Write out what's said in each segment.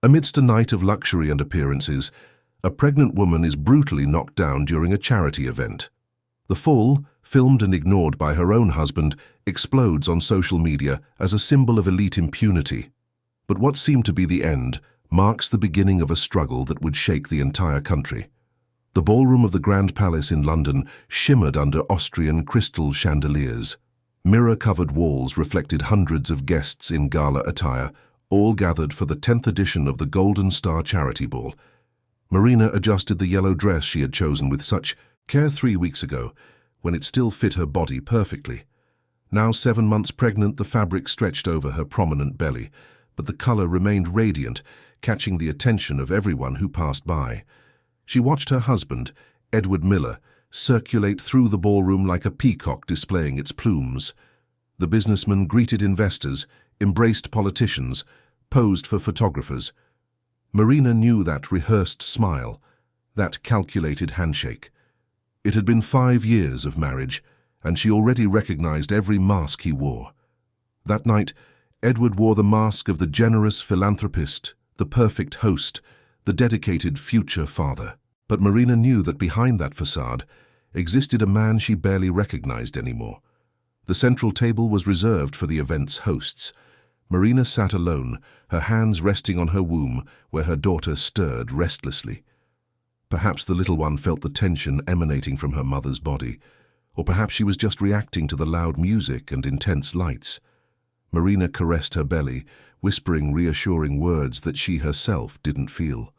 Amidst a night of luxury and appearances, a pregnant woman is brutally knocked down during a charity event. The fall, filmed and ignored by her own husband, explodes on social media as a symbol of elite impunity. But what seemed to be the end marks the beginning of a struggle that would shake the entire country. The ballroom of the Grand Palace in London shimmered under Austrian crystal chandeliers. Mirror-covered walls reflected hundreds of guests in gala attire, all gathered for the 10th edition of the Golden Star Charity Ball. Marina adjusted the yellow dress she had chosen with such care 3 weeks ago, when it still fit her body perfectly. Now 7 months pregnant, the fabric stretched over her prominent belly, but the color remained radiant, catching the attention of everyone who passed by. She watched her husband, Edward Miller, circulate through the ballroom like a peacock displaying its plumes. The businessman greeted investors, embraced politicians, posed for photographers. Marina knew that rehearsed smile, that calculated handshake. It had been 5 years of marriage, and she already recognized every mask he wore. That night, Edward wore the mask of the generous philanthropist, the perfect host, the dedicated future father. But Marina knew that behind that facade existed a man she barely recognized anymore. The central table was reserved for the event's hosts. Marina sat alone, her hands resting on her womb where her daughter stirred restlessly. Perhaps the little one felt the tension emanating from her mother's body, or perhaps she was just reacting to the loud music and intense lights. Marina caressed her belly, whispering reassuring words that she herself didn't feel.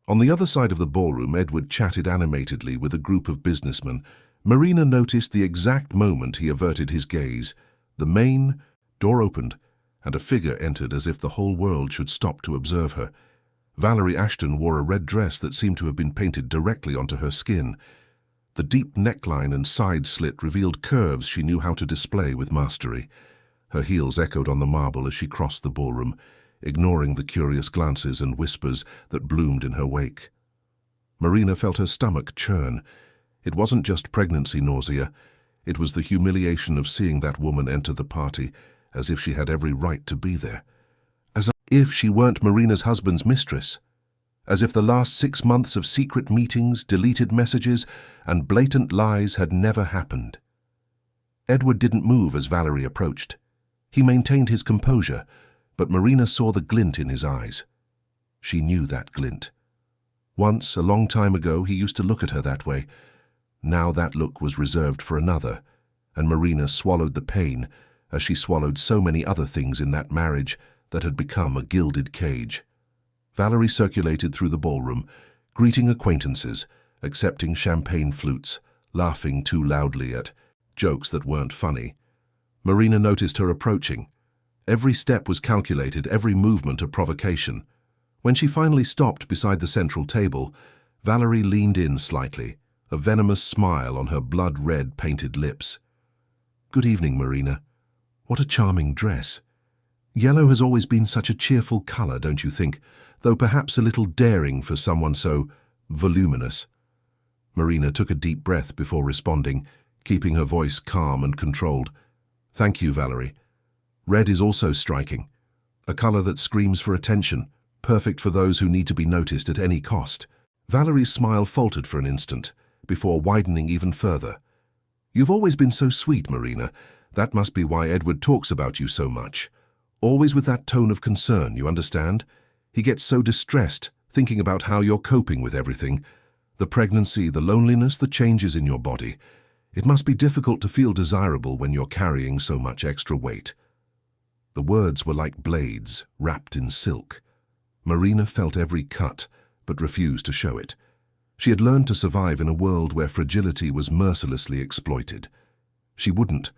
On the other side of the ballroom, Edward chatted animatedly with a group of businessmen. Marina noticed the exact moment he averted his gaze. The main door opened, and a figure entered as if the whole world should stop to observe her. Valerie Ashton wore a red dress that seemed to have been painted directly onto her skin. The deep neckline and side slit revealed curves she knew how to display with mastery. Her heels echoed on the marble as she crossed the ballroom, ignoring the curious glances and whispers that bloomed in her wake. Marina felt her stomach churn. It wasn't just pregnancy nausea, it was the humiliation of seeing that woman enter the party as if she had every right to be there. As if she weren't Marina's husband's mistress. As if the last 6 months of secret meetings, deleted messages, and blatant lies had never happened. Edward didn't move as Valerie approached. He maintained his composure, but Marina saw the glint in his eyes. She knew that glint. Once, a long time ago, he used to look at her that way. Now that look was reserved for another, and Marina swallowed the pain as she swallowed so many other things in that marriage that had become a gilded cage. Valerie circulated through the ballroom, greeting acquaintances, accepting champagne flutes, laughing too loudly at jokes that weren't funny. Marina noticed her approaching. Every step was calculated, every movement a provocation. When she finally stopped beside the central table, Valerie leaned in slightly, a venomous smile on her blood-red painted lips. "Good evening, Marina. What a charming dress. Yellow has always been such a cheerful color, don't you think, though perhaps a little daring for someone so voluminous." Marina took a deep breath before responding, keeping her voice calm and controlled. "Thank you, Valerie. Red is also striking, a color that screams for attention, perfect for those who need to be noticed at any cost." Valerie's smile faltered for an instant, before widening even further. "You've always been so sweet, Marina. That must be why Edward talks about you so much. Always with that tone of concern, you understand? He gets so distressed, thinking about how you're coping with everything. The pregnancy, the loneliness, the changes in your body. It must be difficult to feel desirable when you're carrying so much extra weight." The words were like blades, wrapped in silk. Marina felt every cut, but refused to show it. She had learned to survive in a world where fragility was mercilessly exploited. She wouldn't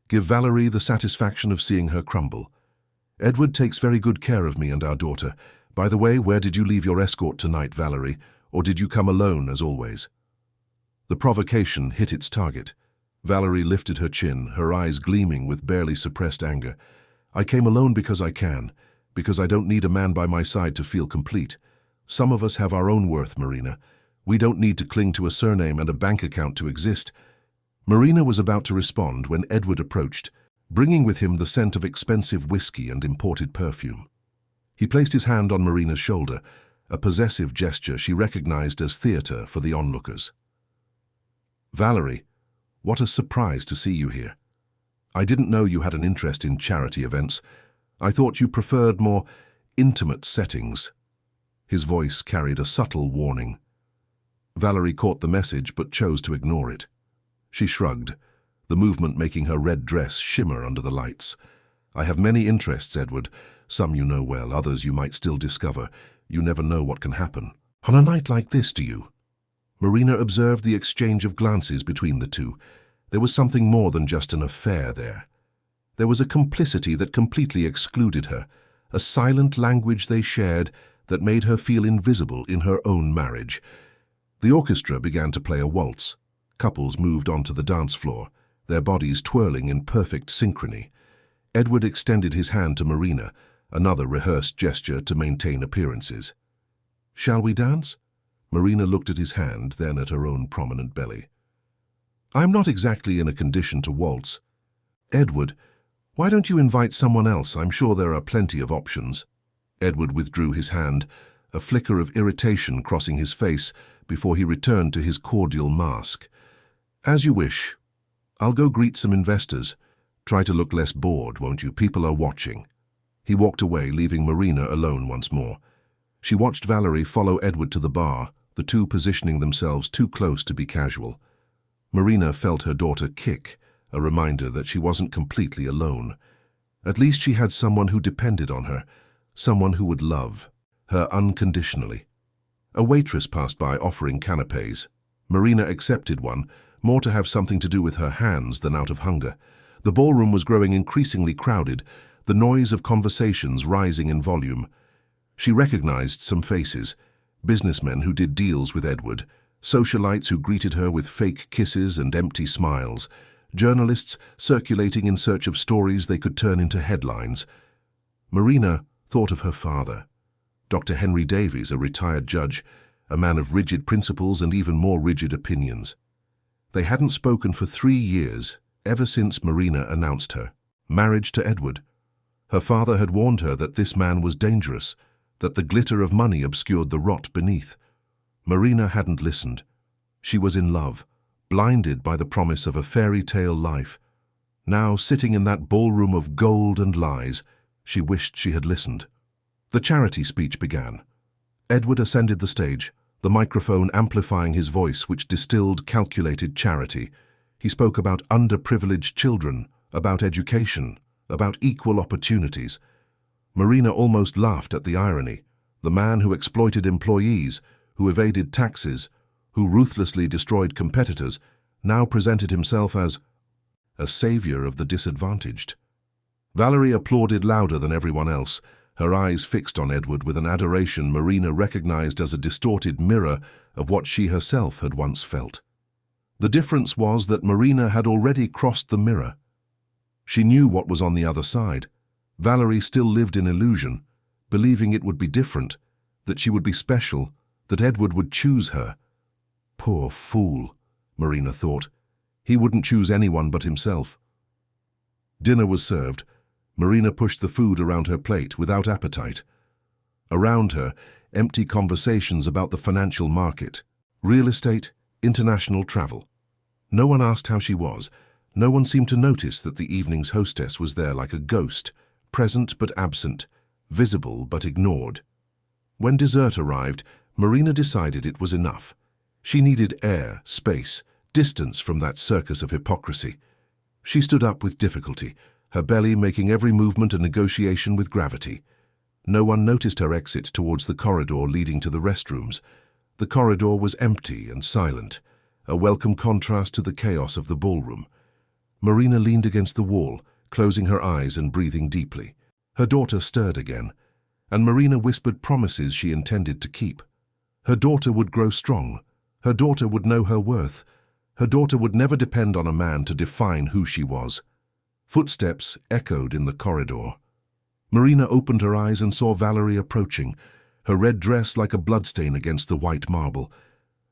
give Valerie the satisfaction of seeing her crumble. "Edward takes very good care of me and our daughter. By the way, where did you leave your escort tonight, Valerie? Or did you come alone, as always?" The provocation hit its target. Valerie lifted her chin, her eyes gleaming with barely suppressed anger. "I came alone because I can, because I don't need a man by my side to feel complete. Some of us have our own worth, Marina. We don't need to cling to a surname and a bank account to exist." Marina was about to respond when Edward approached, bringing with him the scent of expensive whiskey and imported perfume. He placed his hand on Marina's shoulder, a possessive gesture she recognized as theater for the onlookers. "Valerie, what a surprise to see you here. I didn't know you had an interest in charity events. I thought you preferred more intimate settings." His voice carried a subtle warning. Valerie caught the message but chose to ignore it. She shrugged, the movement making her red dress shimmer under the lights. "I have many interests, Edward. Some you know well, others you might still discover. You never know what can happen." "On a night like this, do you?" Marina observed the exchange of glances between the two. There was something more than just an affair there. There was a complicity that completely excluded her, a silent language they shared that made her feel invisible in her own marriage. The orchestra began to play a waltz. Couples moved onto the dance floor, their bodies twirling in perfect synchrony. Edward extended his hand to Marina, another rehearsed gesture to maintain appearances. "Shall we dance?" Marina looked at his hand, then at her own prominent belly. "I'm not exactly in a condition to waltz." "Edward, why don't you invite someone else? I'm sure there are plenty of options." Edward withdrew his hand, a flicker of irritation crossing his face before he returned to his cordial mask. "As you wish. I'll go greet some investors. Try to look less bored, won't you? People are watching." He walked away, leaving Marina alone once more. She watched Valerie follow Edward to the bar, the two positioning themselves too close to be casual. Marina felt her daughter kick, a reminder that she wasn't completely alone. At least she had someone who depended on her, someone who would love her unconditionally. A waitress passed by offering canapés. Marina accepted one, more to have something to do with her hands than out of hunger. The ballroom was growing increasingly crowded, the noise of conversations rising in volume. She recognized some faces, businessmen who did deals with Edward, socialites who greeted her with fake kisses and empty smiles, journalists circulating in search of stories they could turn into headlines. Marina thought of her father, Dr. Henry Davies, a retired judge, a man of rigid principles and even more rigid opinions. They hadn't spoken for 3 years, ever since Marina announced her marriage to Edward. Her father had warned her that this man was dangerous, that the glitter of money obscured the rot beneath. Marina hadn't listened. She was in love, blinded by the promise of a fairy tale life. Now, sitting in that ballroom of gold and lies, she wished she had listened. The charity speech began. Edward ascended the stage, the microphone amplifying his voice, which distilled calculated charity. He spoke about underprivileged children, about education, about equal opportunities. Marina almost laughed at the irony. The man who exploited employees, who evaded taxes, who ruthlessly destroyed competitors, now presented himself as a savior of the disadvantaged. Valerie applauded louder than everyone else, her eyes fixed on Edward with an adoration Marina recognized as a distorted mirror of what she herself had once felt. The difference was that Marina had already crossed the mirror. She knew what was on the other side. Valerie still lived in illusion, believing it would be different, that she would be special, that Edward would choose her. Poor fool, Marina thought. He wouldn't choose anyone but himself. Dinner was served. Marina pushed the food around her plate without appetite. Around her, empty conversations about the financial market, real estate, international travel. No one asked how she was. No one seemed to notice that the evening's hostess was there like a ghost, present but absent, visible but ignored. When dessert arrived, Marina decided it was enough. She needed air, space, distance from that circus of hypocrisy. She stood up with difficulty, her belly making every movement a negotiation with gravity. No one noticed her exit towards the corridor leading to the restrooms. The corridor was empty and silent, a welcome contrast to the chaos of the ballroom. Marina leaned against the wall, closing her eyes and breathing deeply. Her daughter stirred again, and Marina whispered promises she intended to keep. Her daughter would grow strong. Her daughter would know her worth. Her daughter would never depend on a man to define who she was. Footsteps echoed in the corridor. Marina opened her eyes and saw Valerie approaching, her red dress like a bloodstain against the white marble.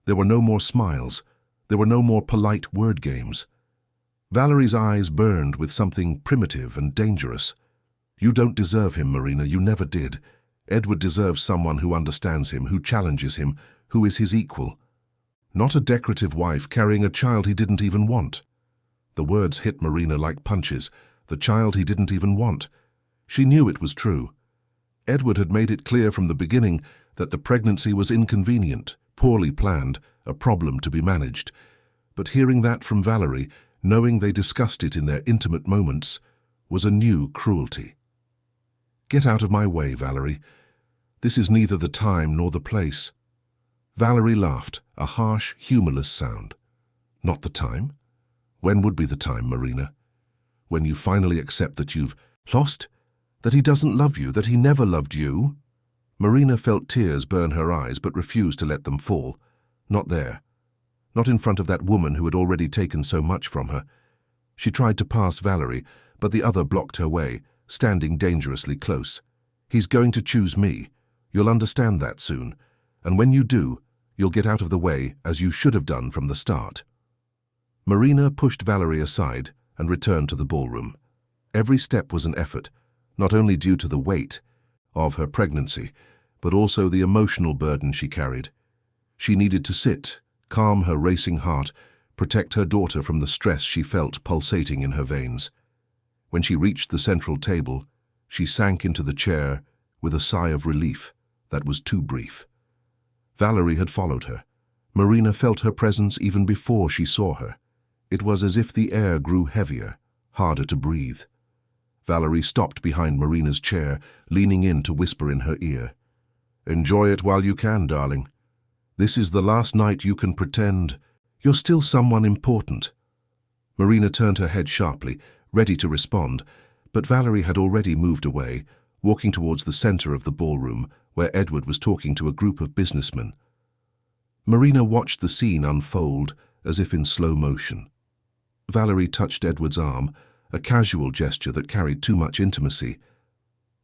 There were no more smiles. There were no more polite word games. Valerie's eyes burned with something primitive and dangerous. "You don't deserve him, Marina. You never did. Edward deserves someone who understands him, who challenges him, who is his equal. Not a decorative wife carrying a child he didn't even want. The words hit Marina like punches. The child he didn't even want. She knew it was true. Edward had made it clear from the beginning that the pregnancy was inconvenient, poorly planned, a problem to be managed. But hearing that from Valerie, knowing they discussed it in their intimate moments, was a new cruelty. "Get out of my way, Valerie. This is neither the time nor the place." Valerie laughed, a harsh, humorless sound. "Not the time? When would be the time, Marina? When you finally accept that you've lost? That he doesn't love you, that he never loved you?" Marina felt tears burn her eyes but refused to let them fall. Not there. Not in front of that woman who had already taken so much from her. She tried to pass Valerie, but the other blocked her way, standing dangerously close. "He's going to choose me. You'll understand that soon. And when you do, you'll get out of the way, as you should have done from the start." Marina pushed Valerie aside and returned to the ballroom. Every step was an effort, not only due to the weight of her pregnancy, but also the emotional burden she carried. She needed to sit, calm her racing heart, protect her daughter from the stress she felt pulsating in her veins. When she reached the central table, she sank into the chair with a sigh of relief that was too brief. Valerie had followed her. Marina felt her presence even before she saw her. It was as if the air grew heavier, harder to breathe. Valerie stopped behind Marina's chair, leaning in to whisper in her ear. "Enjoy it while you can, darling. This is the last night you can pretend you're still someone important." Marina turned her head sharply, ready to respond, but Valerie had already moved away, walking towards the center of the ballroom, where Edward was talking to a group of businessmen. Marina watched the scene unfold as if in slow motion. Valerie touched Edward's arm, a casual gesture that carried too much intimacy.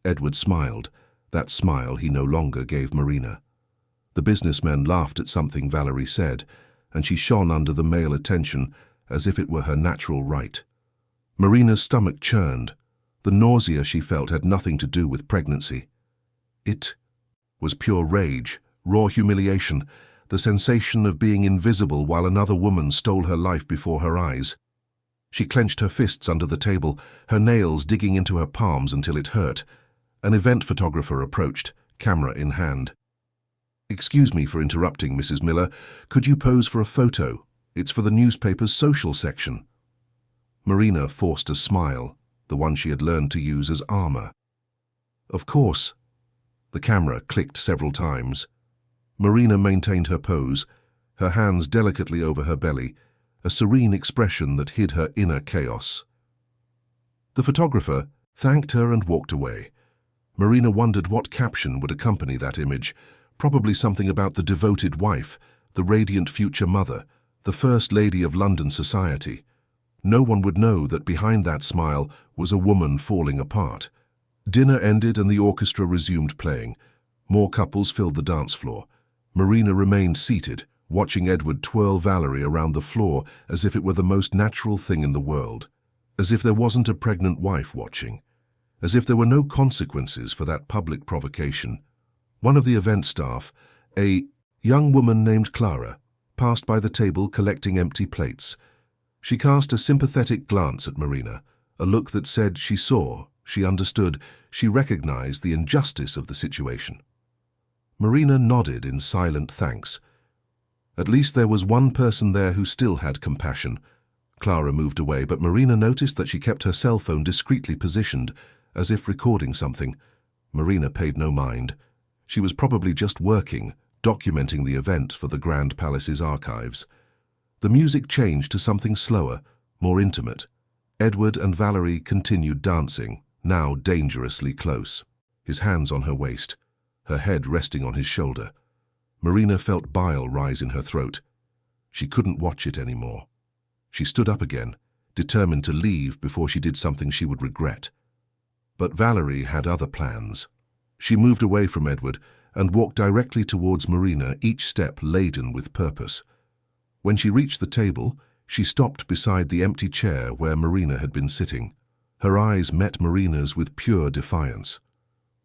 Edward smiled, that smile he no longer gave Marina. The businessmen laughed at something Valerie said, and she shone under the male attention as if it were her natural right. Marina's stomach churned. The nausea she felt had nothing to do with pregnancy. It was pure rage, raw humiliation, the sensation of being invisible while another woman stole her life before her eyes. She clenched her fists under the table, her nails digging into her palms until it hurt. An event photographer approached, camera in hand. "Excuse me for interrupting, Mrs. Miller. Could you pose for a photo? It's for the newspaper's social section." Marina forced a smile, the one she had learned to use as armor. "Of course." The camera clicked several times. Marina maintained her pose, her hands delicately over her belly, a serene expression that hid her inner chaos. The photographer thanked her and walked away. Marina wondered what caption would accompany that image, probably something about the devoted wife, the radiant future mother, the first lady of London society. No one would know that behind that smile was a woman falling apart. Dinner ended and the orchestra resumed playing. More couples filled the dance floor. Marina remained seated, watching Edward twirl Valerie around the floor as if it were the most natural thing in the world, as if there wasn't a pregnant wife watching, as if there were no consequences for that public provocation. One of the event staff, a young woman named Clara, passed by the table collecting empty plates. She cast a sympathetic glance at Marina, a look that said she saw, she understood, she recognized the injustice of the situation. Marina nodded in silent thanks. At least there was one person there who still had compassion. Clara moved away, but Marina noticed that she kept her cell phone discreetly positioned, as if recording something. Marina paid no mind. She was probably just working, documenting the event for the Grand Palace's archives. The music changed to something slower, more intimate. Edward and Valerie continued dancing, now dangerously close, his hands on her waist, her head resting on his shoulder. Marina felt bile rise in her throat. She couldn't watch it anymore. She stood up again, determined to leave before she did something she would regret. But Valerie had other plans. She moved away from Edward and walked directly towards Marina, each step laden with purpose. When she reached the table, she stopped beside the empty chair where Marina had been sitting. Her eyes met Marina's with pure defiance.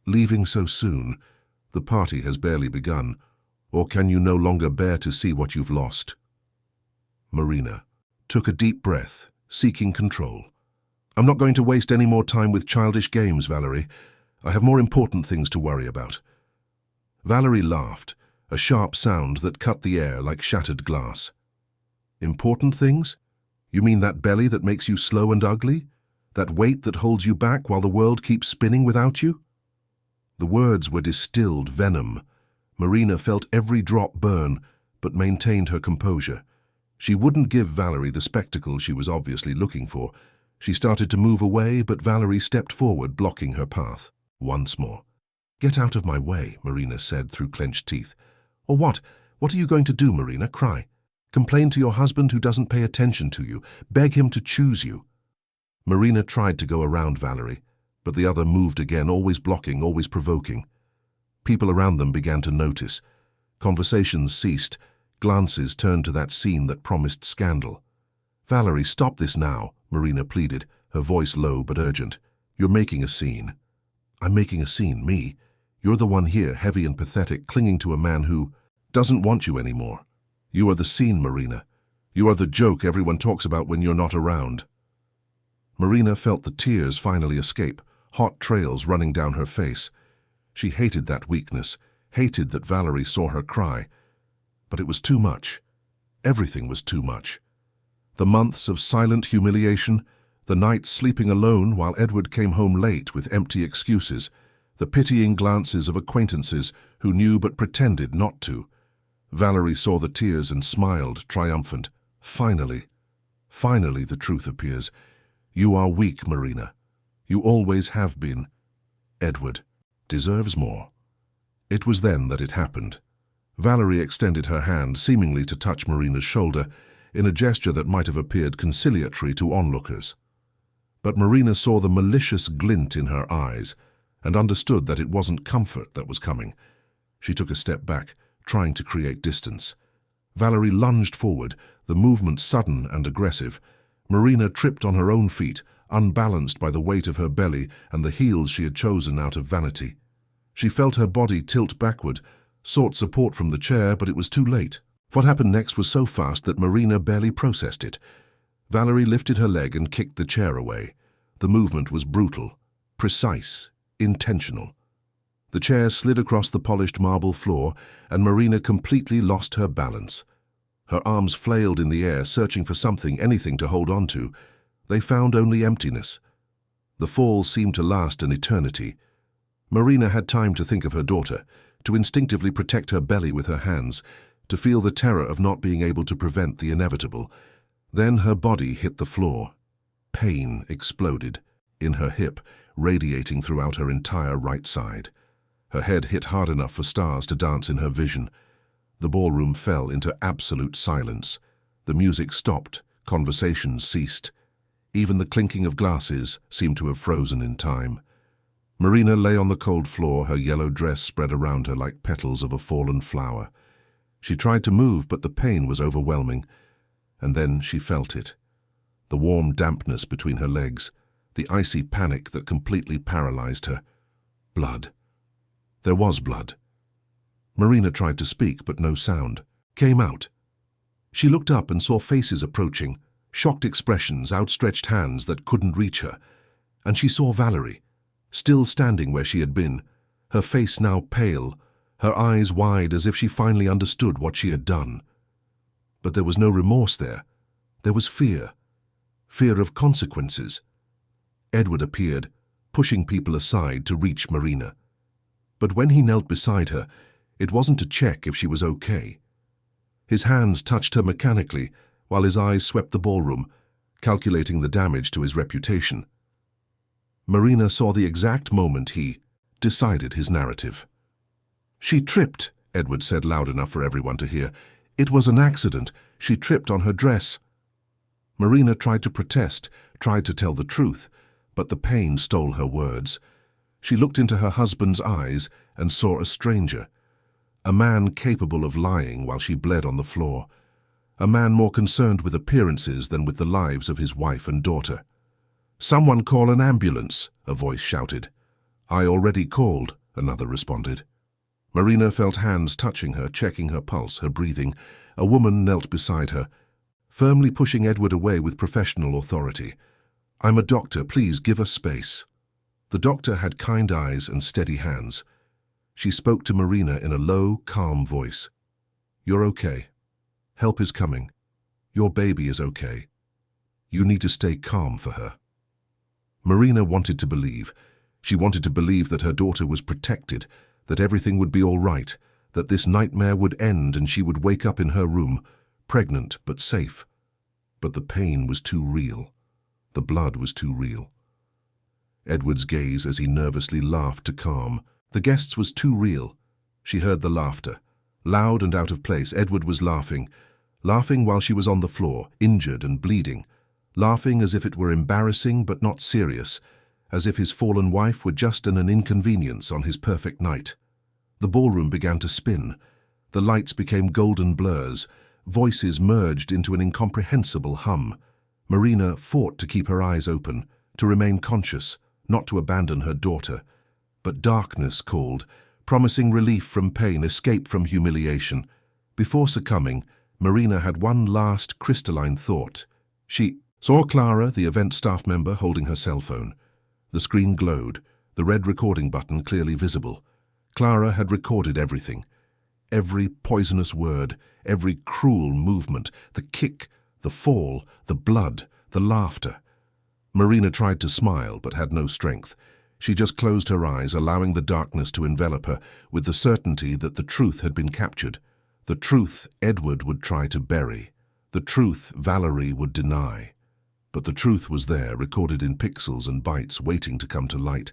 Leaving so soon, The party has barely begun. Or can you no longer bear to see what you've lost? Marina took a deep breath, seeking control. I'm not going to waste any more time with childish games, Valerie. I have more important things to worry about. Valerie laughed, a sharp sound that cut the air like shattered glass. Important things? You mean that belly that makes you slow and ugly? That weight that holds you back while the world keeps spinning without you? The words were distilled venom. Marina felt every drop burn, but maintained her composure. She wouldn't give Valerie the spectacle she was obviously looking for. She started to move away, but Valerie stepped forward, blocking her path. Once more. Get out of my way, Marina said through clenched teeth. Or what? What are you going to do, Marina? Cry. Complain to your husband who doesn't pay attention to you. Beg him to choose you. Marina tried to go around Valerie, but the other moved again, always blocking, always provoking. People around them began to notice. Conversations ceased. Glances turned to that scene that promised scandal. Valerie, stop this now, Marina pleaded, her voice low but urgent. You're making a scene. I'm making a scene, me. You're the one here, heavy and pathetic, clinging to a man who doesn't want you anymore. You are the scene, Marina. You are the joke everyone talks about when you're not around. Marina felt the tears finally escape, hot trails running down her face. She hated that weakness, hated that Valerie saw her cry. But it was too much. Everything was too much. The months of silent humiliation, the nights sleeping alone while Edward came home late with empty excuses, the pitying glances of acquaintances who knew but pretended not to. Valerie saw the tears and smiled, triumphant. Finally, finally the truth appears. You are weak, Marina. You always have been. Edward deserves more. It was then that it happened. Valerie extended her hand, seemingly to touch Marina's shoulder, in a gesture that might have appeared conciliatory to onlookers. But Marina saw the malicious glint in her eyes and understood that it wasn't comfort that was coming. She took a step back, trying to create distance. Valerie lunged forward, the movement sudden and aggressive. Marina tripped on her own feet, unbalanced by the weight of her belly and the heels she had chosen out of vanity. She felt her body tilt backward, sought support from the chair, but it was too late. What happened next was so fast that Marina barely processed it. Valerie lifted her leg and kicked the chair away. The movement was brutal, precise, intentional. The chair slid across the polished marble floor, and Marina completely lost her balance. Her arms flailed in the air, searching for something, anything to hold on to. They found only emptiness. The fall seemed to last an eternity. Marina had time to think of her daughter, to instinctively protect her belly with her hands, to feel the terror of not being able to prevent the inevitable. Then her body hit the floor. Pain exploded in her hip, radiating throughout her entire right side. Her head hit hard enough for stars to dance in her vision. The ballroom fell into absolute silence. The music stopped, conversations ceased. Even the clinking of glasses seemed to have frozen in time. Marina lay on the cold floor, her yellow dress spread around her like petals of a fallen flower. She tried to move, but the pain was overwhelming. And then she felt it. The warm dampness between her legs, the icy panic that completely paralyzed her. Blood. There was blood. Marina tried to speak, but no sound came out. She looked up and saw faces approaching, shocked expressions, outstretched hands that couldn't reach her. And she saw Valerie, still standing where she had been, her face now pale, her eyes wide as if she finally understood what she had done. But there was no remorse there. There was fear. Fear of consequences. Edward appeared, pushing people aside to reach Marina. But when he knelt beside her, it wasn't to check if she was okay. His hands touched her mechanically, while his eyes swept the ballroom, calculating the damage to his reputation. Marina saw the exact moment he decided his narrative. She tripped, Edward said loud enough for everyone to hear. It was an accident. She tripped on her dress. Marina tried to protest, tried to tell the truth, but the pain stole her words. She looked into her husband's eyes and saw a stranger, a man capable of lying while she bled on the floor, a man more concerned with appearances than with the lives of his wife and daughter. "Someone call an ambulance," a voice shouted. "I already called," another responded. Marina felt hands touching her, checking her pulse, her breathing. A woman knelt beside her, firmly pushing Edward away with professional authority. "I'm a doctor, please give us space." The doctor had kind eyes and steady hands. She spoke to Marina in a low, calm voice. "You're okay. Help is coming. Your baby is okay. You need to stay calm for her." Marina wanted to believe. She wanted to believe that her daughter was protected, that everything would be all right, that this nightmare would end and she would wake up in her room, pregnant but safe. But the pain was too real. The blood was too real. Edward's gaze as he nervously laughed to calm. The guests was too real. She heard the laughter. Loud and out of place, Edward was laughing. Laughing while she was on the floor, injured and bleeding. Laughing as if it were embarrassing but not serious, as if his fallen wife were just an inconvenience on his perfect night. The ballroom began to spin. The lights became golden blurs. Voices merged into an incomprehensible hum. Marina fought to keep her eyes open, to remain conscious, not to abandon her daughter. But darkness called, promising relief from pain, escape from humiliation. Before succumbing, Marina had one last crystalline thought. She saw Clara, the event staff member, holding her cell phone. The screen glowed, the red recording button clearly visible. Clara had recorded everything. Every poisonous word, every cruel movement, the kick, the fall, the blood, the laughter. Marina tried to smile but had no strength. She just closed her eyes, allowing the darkness to envelop her, with the certainty that the truth had been captured. The truth Edward would try to bury. The truth Valerie would deny. But the truth was there, recorded in pixels and bytes, waiting to come to light.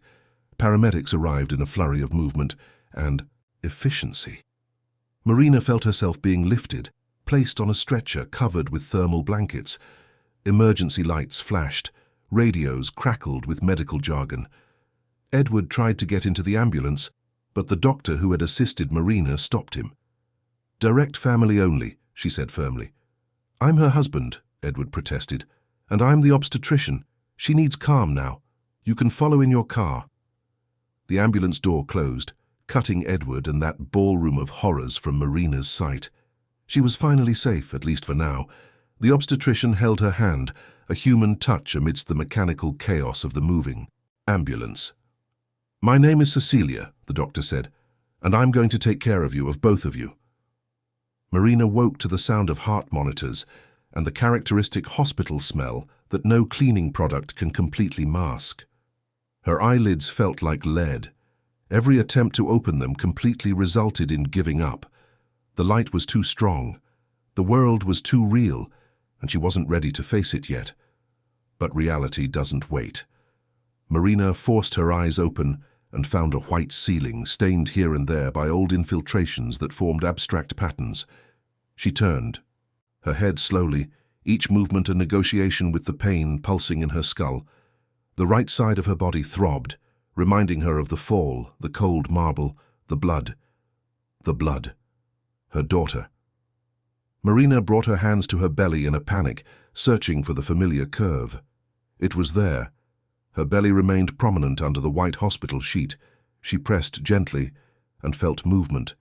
Paramedics arrived in a flurry of movement and efficiency. Marina felt herself being lifted, placed on a stretcher covered with thermal blankets. Emergency lights flashed. Radios crackled with medical jargon. Edward tried to get into the ambulance, but the doctor who had assisted Marina stopped him. "Direct family only," she said firmly. "I'm her husband," Edward protested, "and I'm the obstetrician. She needs calm now. You can follow in your car." The ambulance door closed, cutting Edward and that ballroom of horrors from Marina's sight. She was finally safe, at least for now. The obstetrician held her hand, a human touch amidst the mechanical chaos of the moving ambulance. "My name is Cecilia," the doctor said, "and I'm going to take care of you, of both of you." Marina woke to the sound of heart monitors and the characteristic hospital smell that no cleaning product can completely mask. Her eyelids felt like lead. Every attempt to open them completely resulted in giving up. The light was too strong. The world was too real, and she wasn't ready to face it yet. But reality doesn't wait. Marina forced her eyes open and found a white ceiling stained here and there by old infiltrations that formed abstract patterns. She turned, her head slowly, each movement a negotiation with the pain pulsing in her skull. The right side of her body throbbed, reminding her of the fall, the cold marble, the blood. The blood. Her daughter. Marina brought her hands to her belly in a panic, searching for the familiar curve. It was there. Her belly remained prominent under the white hospital sheet. She pressed gently and felt movement.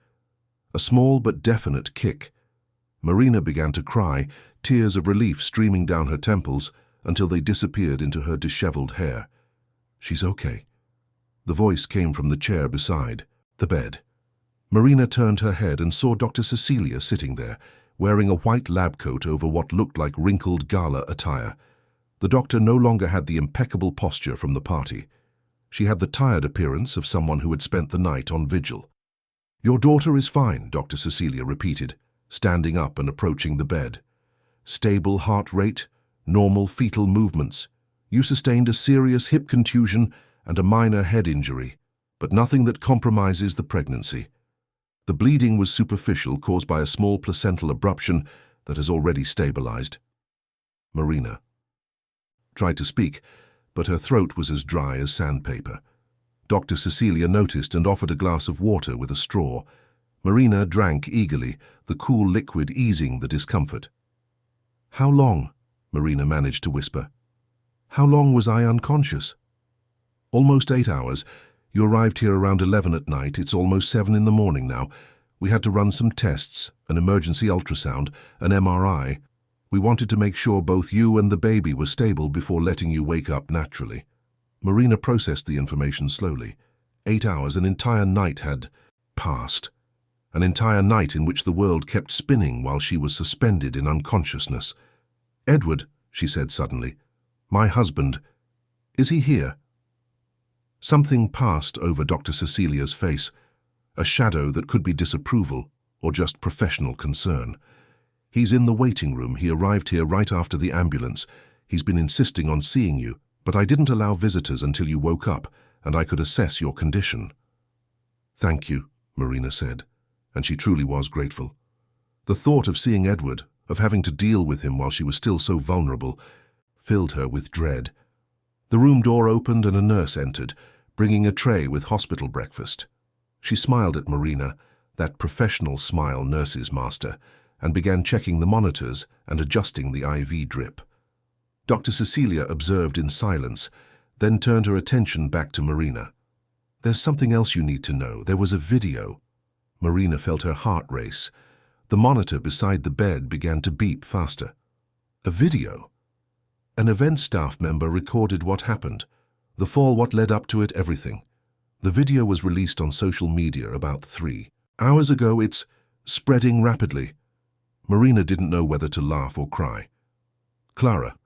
A small but definite kick. Marina began to cry, tears of relief streaming down her temples until they disappeared into her disheveled hair. "She's okay." The voice came from the chair beside the bed. Marina turned her head and saw Dr. Cecilia sitting there, wearing a white lab coat over what looked like wrinkled gala attire. The doctor no longer had the impeccable posture from the party. She had the tired appearance of someone who had spent the night on vigil. "Your daughter is fine," Dr. Cecilia repeated, standing up and approaching the bed. "Stable heart rate, normal fetal movements. You sustained a serious hip contusion and a minor head injury, but nothing that compromises the pregnancy. The bleeding was superficial, caused by a small placental abruption that has already stabilized." Marina tried to speak, but her throat was as dry as sandpaper. Dr. Cecilia noticed and offered a glass of water with a straw. Marina drank eagerly, the cool liquid easing the discomfort. "How long?" Marina managed to whisper. "How long was I unconscious?" "Almost 8 hours. You arrived here around 11 at night. It's almost 7 in the morning now. We had to run some tests, an emergency ultrasound, an MRI. We wanted to make sure both you and the baby were stable before letting you wake up naturally." Marina processed the information slowly. 8 hours, an entire night had passed. An entire night in which the world kept spinning while she was suspended in unconsciousness. "Edward," she said suddenly, "my husband, is he here?" Something passed over Dr. Cecilia's face, a shadow that could be disapproval or just professional concern. "He's in the waiting room. He arrived here right after the ambulance. He's been insisting on seeing you, but I didn't allow visitors until you woke up and I could assess your condition." "Thank you," Marina said, and she truly was grateful. The thought of seeing Edward, of having to deal with him while she was still so vulnerable, filled her with dread. The room door opened and a nurse entered, bringing a tray with hospital breakfast. She smiled at Marina, that professional smile nurses master, and began checking the monitors and adjusting the IV drip. Dr. Cecilia observed in silence, then turned her attention back to Marina. "There's something else you need to know. There was a video." Marina felt her heart race. The monitor beside the bed began to beep faster. A video? An event staff member recorded what happened. The fall, what led up to it, everything. The video was released on social media about 3 hours ago. It's spreading rapidly. Marina didn't know whether to laugh or cry. Clara,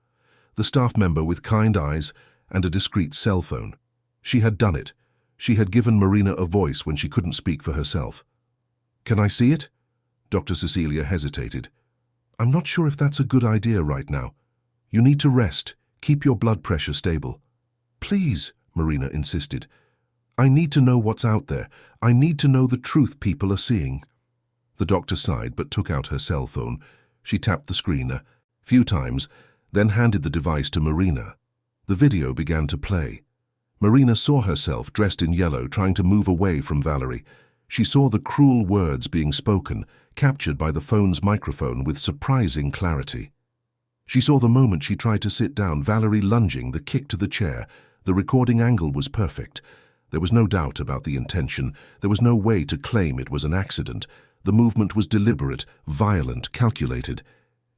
the staff member with kind eyes and a discreet cell phone. She had done it. She had given Marina a voice when she couldn't speak for herself. "Can I see it?" Dr. Cecilia hesitated. "I'm not sure if that's a good idea right now. You need to rest. Keep your blood pressure stable." "Please," Marina insisted. "I need to know what's out there. I need to know the truth people are seeing." The doctor sighed but took out her cell phone. She tapped the screen a few times, then handed the device to Marina. The video began to play. Marina saw herself dressed in yellow trying to move away from Valerie. She saw the cruel words being spoken, captured by the phone's microphone with surprising clarity. She saw the moment she tried to sit down, Valerie lunging, the kick to the chair. The recording angle was perfect. There was no doubt about the intention. There was no way to claim it was an accident. The movement was deliberate, violent, calculated.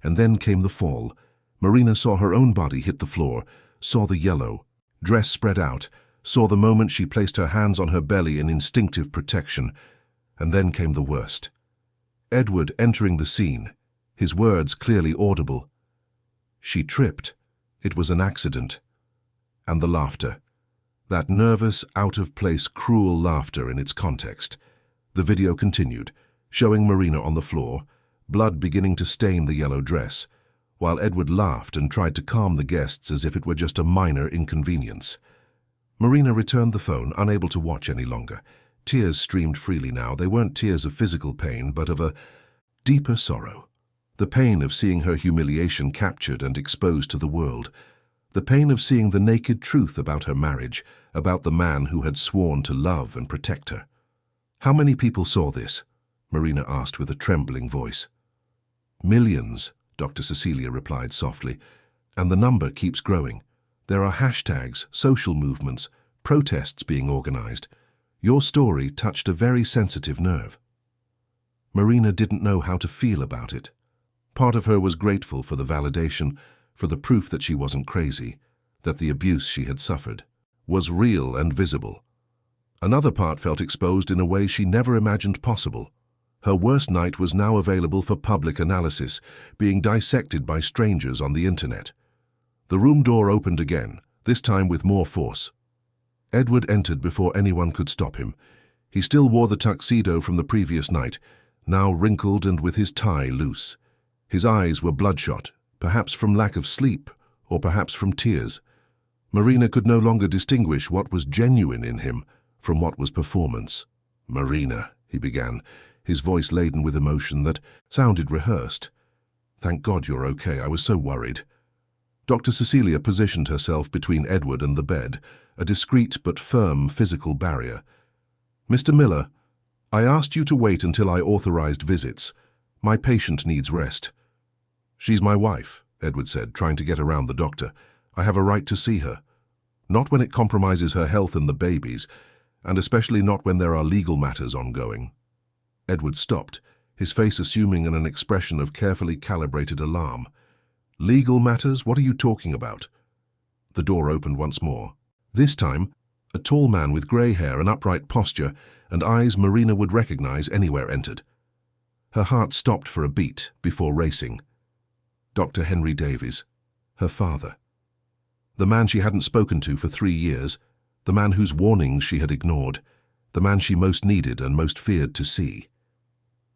And then came the fall. Marina saw her own body hit the floor, saw the yellow, dress spread out, saw the moment she placed her hands on her belly in instinctive protection. And then came the worst. Edward entering the scene, his words clearly audible. "She tripped. It was an accident." And the laughter. That nervous, out-of-place, cruel laughter in its context. The video continued, showing Marina on the floor, blood beginning to stain the yellow dress, while Edward laughed and tried to calm the guests as if it were just a minor inconvenience. Marina returned the phone, unable to watch any longer. Tears streamed freely now. They weren't tears of physical pain, but of a deeper sorrow. The pain of seeing her humiliation captured and exposed to the world. The pain of seeing the naked truth about her marriage, about the man who had sworn to love and protect her. "How many people saw this?" Marina asked with a trembling voice. "Millions," Dr. Cecilia replied softly, "and the number keeps growing. There are hashtags, social movements, protests being organized. Your story touched a very sensitive nerve." Marina didn't know how to feel about it. Part of her was grateful for the validation, for the proof that she wasn't crazy, that the abuse she had suffered was real and visible. Another part felt exposed in a way she never imagined possible. Her worst night was now available for public analysis, being dissected by strangers on the internet. The room door opened again, this time with more force. Edward entered before anyone could stop him. He still wore the tuxedo from the previous night, now wrinkled and with his tie loose. His eyes were bloodshot, perhaps from lack of sleep, or perhaps from tears. Marina could no longer distinguish what was genuine in him from what was performance. "Marina," he began, his voice laden with emotion that sounded rehearsed. "Thank God you're okay. I was so worried." Dr. Cecilia positioned herself between Edward and the bed, a discreet but firm physical barrier. "Mr. Miller, I asked you to wait until I authorized visits. My patient needs rest." "She's my wife," Edward said, trying to get around the doctor. "I have a right to see her. Not when it compromises her health and the baby's. and especially not when there are legal matters ongoing. Edward stopped, his face assuming an expression of carefully calibrated alarm. Legal matters? What are you talking about? The door opened once more. This time, a tall man with grey hair, an upright posture, and eyes Marina would recognize anywhere entered. Her heart stopped for a beat before racing. Dr. Henry Davies, her father. The man she hadn't spoken to for 3 years, the man whose warnings she had ignored, the man she most needed and most feared to see.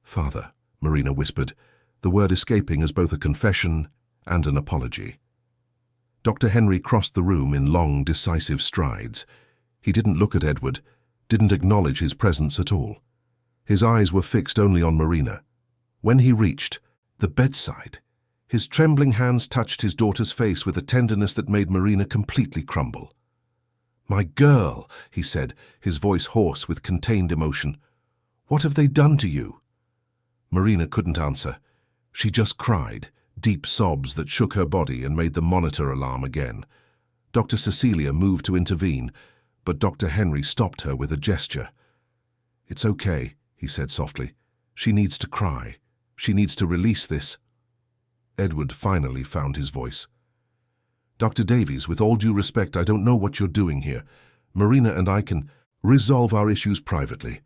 Father, Marina whispered, the word escaping as both a confession and an apology. Dr. Henry crossed the room in long, decisive strides. He didn't look at Edward, didn't acknowledge his presence at all. His eyes were fixed only on Marina. When he reached the bedside, his trembling hands touched his daughter's face with a tenderness that made Marina completely crumble. "My girl," he said, his voice hoarse with contained emotion. "What have they done to you?" Marina couldn't answer. She just cried, deep sobs that shook her body and made the monitor alarm again. Dr. Cecilia moved to intervene, but Dr. Henry stopped her with a gesture. "It's okay," he said softly. "She needs to cry. She needs to release this." Edward finally found his voice. "Dr. Davies, with all due respect, I don't know what you're doing here. Marina and I can resolve our issues privately."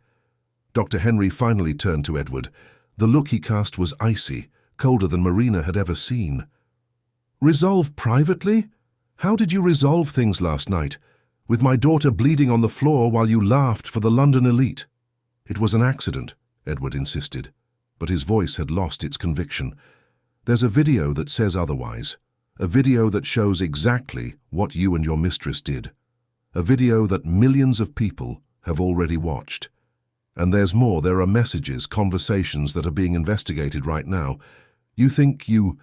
Dr. Henry finally turned to Edward. The look he cast was icy, colder than Marina had ever seen. "Resolve privately? How did you resolve things last night? With my daughter bleeding on the floor while you laughed for the London elite?" "It was an accident," Edward insisted, but his voice had lost its conviction. "There's a video that says otherwise. A video that shows exactly what you and your mistress did. A video that millions of people have already watched. And there's more. There are messages, conversations that are being investigated right now. You think you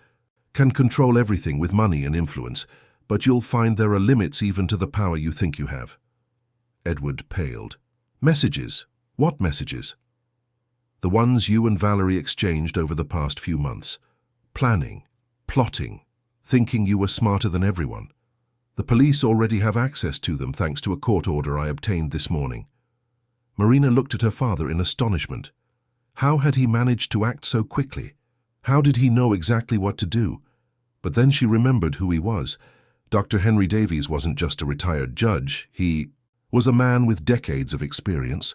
can control everything with money and influence, but you'll find there are limits even to the power you think you have." Edward paled. "Messages? What messages?" "The ones you and Valerie exchanged over the past few months. Planning, plotting, thinking you were smarter than everyone. The police already have access to them thanks to a court order I obtained this morning." Marina looked at her father in astonishment. How had he managed to act so quickly? How did he know exactly what to do? But then she remembered who he was. Dr. Henry Davies wasn't just a retired judge. He was a man with decades of experience,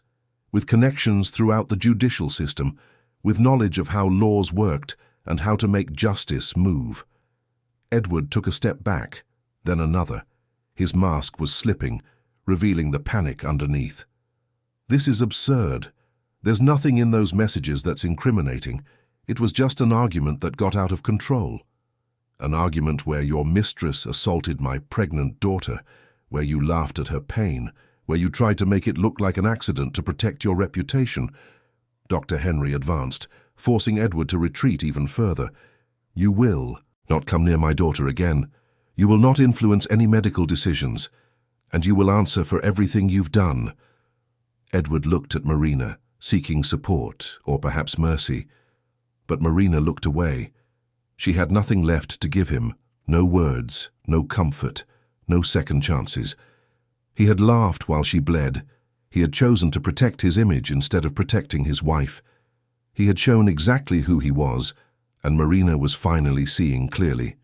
with connections throughout the judicial system, with knowledge of how laws worked and how to make justice move. Edward took a step back, then another. His mask was slipping, revealing the panic underneath. "This is absurd. There's nothing in those messages that's incriminating. It was just an argument that got out of control. An argument where your mistress assaulted my pregnant daughter, where you laughed at her pain, where you tried to make it look like an accident to protect your reputation." Dr. Henry advanced, forcing Edward to retreat even further. "You will not come near my daughter again. You will not influence any medical decisions, and you will answer for everything you've done." Edward looked at Marina, seeking support or perhaps mercy. But Marina looked away. She had nothing left to give him, no words, no comfort, no second chances. He had laughed while she bled. He had chosen to protect his image instead of protecting his wife. He had shown exactly who he was, and Marina was finally seeing clearly.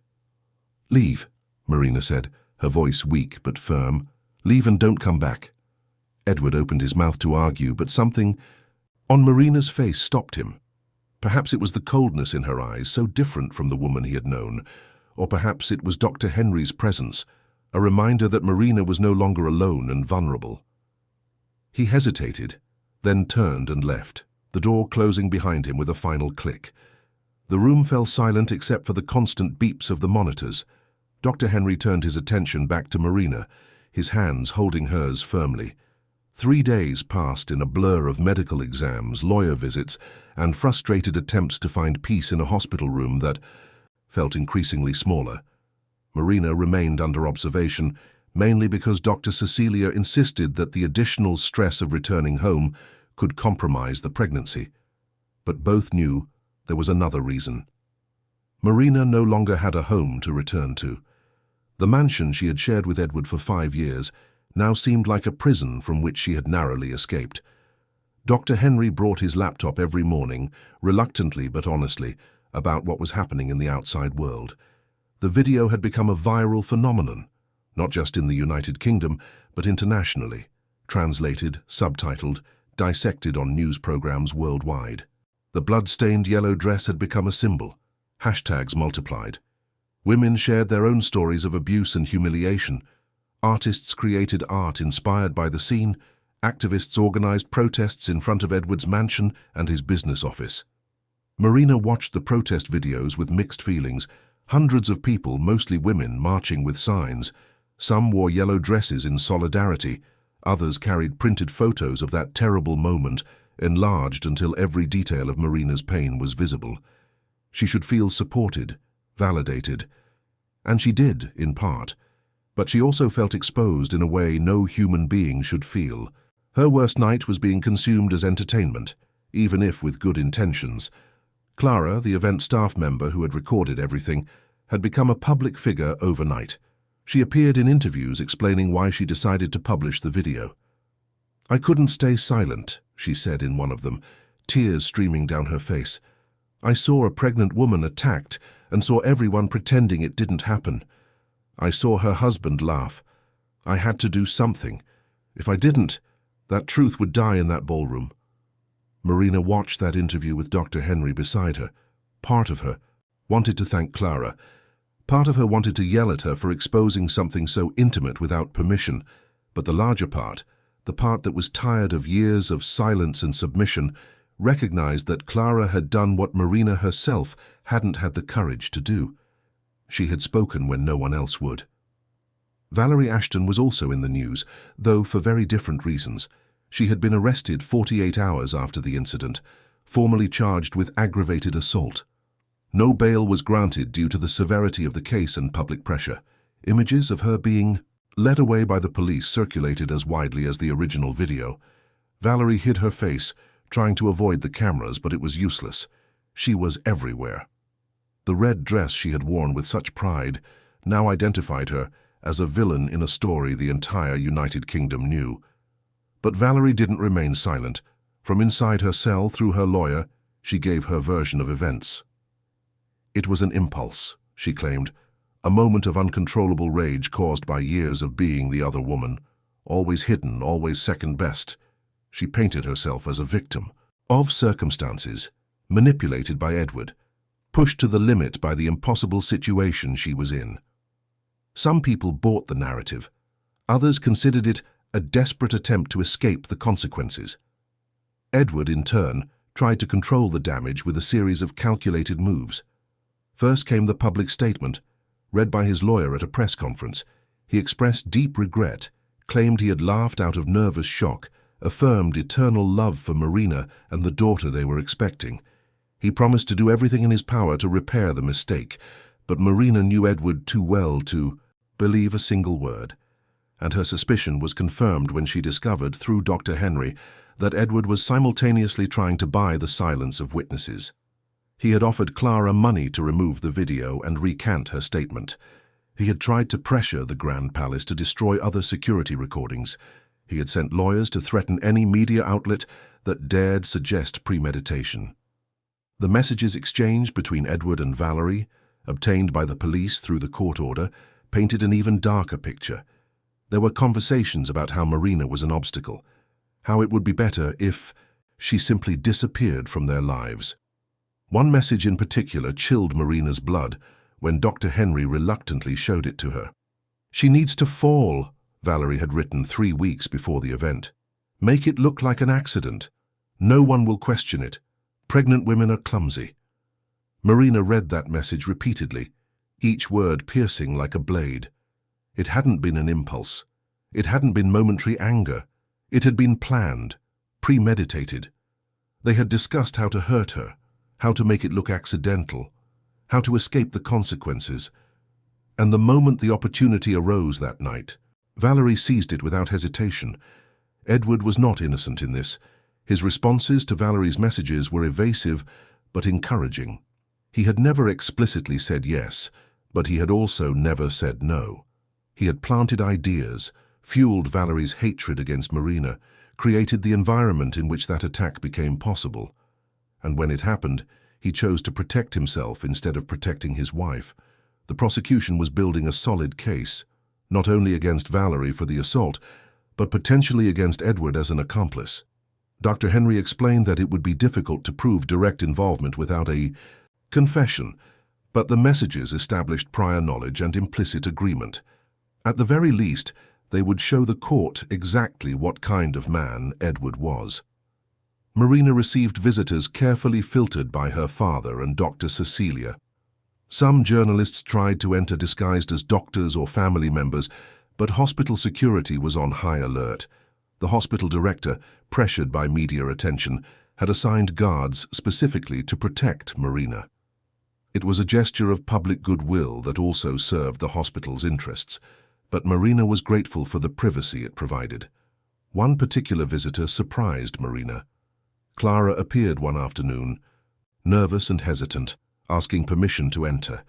"Leave," Marina said, her voice weak but firm. "Leave and don't come back." Edward opened his mouth to argue, but something on Marina's face stopped him. Perhaps it was the coldness in her eyes, so different from the woman he had known, or perhaps it was Dr. Henry's presence, a reminder that Marina was no longer alone and vulnerable. He hesitated, then turned and left, the door closing behind him with a final click. The room fell silent except for the constant beeps of the monitors. Dr. Henry turned his attention back to Marina, his hands holding hers firmly. 3 days passed in a blur of medical exams, lawyer visits, and frustrated attempts to find peace in a hospital room that felt increasingly smaller. Marina remained under observation, mainly because Dr. Cecilia insisted that the additional stress of returning home could compromise the pregnancy. But both knew there was another reason. Marina no longer had a home to return to. The mansion she had shared with Edward for 5 years, now seemed like a prison from which she had narrowly escaped. Dr. Henry brought his laptop every morning, reluctantly but honestly, about what was happening in the outside world. The video had become a viral phenomenon, not just in the United Kingdom, but internationally, translated, subtitled, dissected on news programs worldwide. The blood-stained yellow dress had become a symbol. Hashtags multiplied. Women shared their own stories of abuse and humiliation. Artists created art inspired by the scene. Activists organized protests in front of Edward's mansion and his business office. Marina watched the protest videos with mixed feelings. Hundreds of people, mostly women, marching with signs. Some wore yellow dresses in solidarity. Others carried printed photos of that terrible moment, enlarged until every detail of Marina's pain was visible. She should feel supported, validated. And she did, in part. But she also felt exposed in a way no human being should feel. Her worst night was being consumed as entertainment, even if with good intentions. Clara, the event staff member who had recorded everything, had become a public figure overnight. She appeared in interviews explaining why she decided to publish the video. "I couldn't stay silent," she said in one of them, tears streaming down her face. "I saw a pregnant woman attacked and saw everyone pretending it didn't happen. I saw her husband laugh. I had to do something. If I didn't, that truth would die in that ballroom." Marina watched that interview with Dr. Henry beside her. Part of her wanted to thank Clara. Part of her wanted to yell at her for exposing something so intimate without permission. But the larger part, the part that was tired of years of silence and submission, recognized that Clara had done what Marina herself hadn't had the courage to do. She had spoken when no one else would. Valerie Ashton was also in the news, though for very different reasons. She had been arrested 48 hours after the incident, formally charged with aggravated assault. No bail was granted due to the severity of the case and public pressure. Images of her being led away by the police circulated as widely as the original video. Valerie hid her face, trying to avoid the cameras, but it was useless. She was everywhere. The red dress she had worn with such pride now identified her as a villain in a story the entire United Kingdom knew. But Valerie didn't remain silent. From inside her cell, through her lawyer, she gave her version of events. "It was an impulse," she claimed, "a moment of uncontrollable rage caused by years of being the other woman, always hidden, always second best." She painted herself as a victim of circumstances, manipulated by Edward, pushed to the limit by the impossible situation she was in. Some people bought the narrative. Others considered it a desperate attempt to escape the consequences. Edward, in turn, tried to control the damage with a series of calculated moves. First came the public statement, read by his lawyer at a press conference. He expressed deep regret, claimed he had laughed out of nervous shock, affirmed eternal love for Marina and the daughter they were expecting. He promised to do everything in his power to repair the mistake, but Marina knew Edward too well to believe a single word. And her suspicion was confirmed when she discovered, through Dr. Henry, that Edward was simultaneously trying to buy the silence of witnesses. He had offered Clara money to remove the video and recant her statement. He had tried to pressure the Grand Palace to destroy other security recordings. He had sent lawyers to threaten any media outlet that dared suggest premeditation. The messages exchanged between Edward and Valerie, obtained by the police through the court order, painted an even darker picture. There were conversations about how Marina was an obstacle, how it would be better if she simply disappeared from their lives. One message in particular chilled Marina's blood when Dr. Henry reluctantly showed it to her. "She needs to fall," Valerie had written 3 weeks before the event. "Make it look like an accident. No one will question it. Pregnant women are clumsy." Marina read that message repeatedly, each word piercing like a blade. It hadn't been an impulse. It hadn't been momentary anger. It had been planned, premeditated. They had discussed how to hurt her, how to make it look accidental, how to escape the consequences. And the moment the opportunity arose that night, Valerie seized it without hesitation. Edward was not innocent in this. His responses to Valerie's messages were evasive but encouraging. He had never explicitly said yes, but he had also never said no. He had planted ideas, fueled Valerie's hatred against Marina, created the environment in which that attack became possible. And when it happened, he chose to protect himself instead of protecting his wife. The prosecution was building a solid case, not only against Valerie for the assault, but potentially against Edward as an accomplice. Dr. Henry explained that it would be difficult to prove direct involvement without a confession, but the messages established prior knowledge and implicit agreement. At the very least, they would show the court exactly what kind of man Edward was. Marina received visitors carefully filtered by her father and Dr. Cecilia. Some journalists tried to enter disguised as doctors or family members, but hospital security was on high alert. The hospital director, pressured by media attention, had assigned guards specifically to protect Marina. It was a gesture of public goodwill that also served the hospital's interests, but Marina was grateful for the privacy it provided. One particular visitor surprised Marina. Clara appeared one afternoon, nervous and hesitant, asking permission to enter.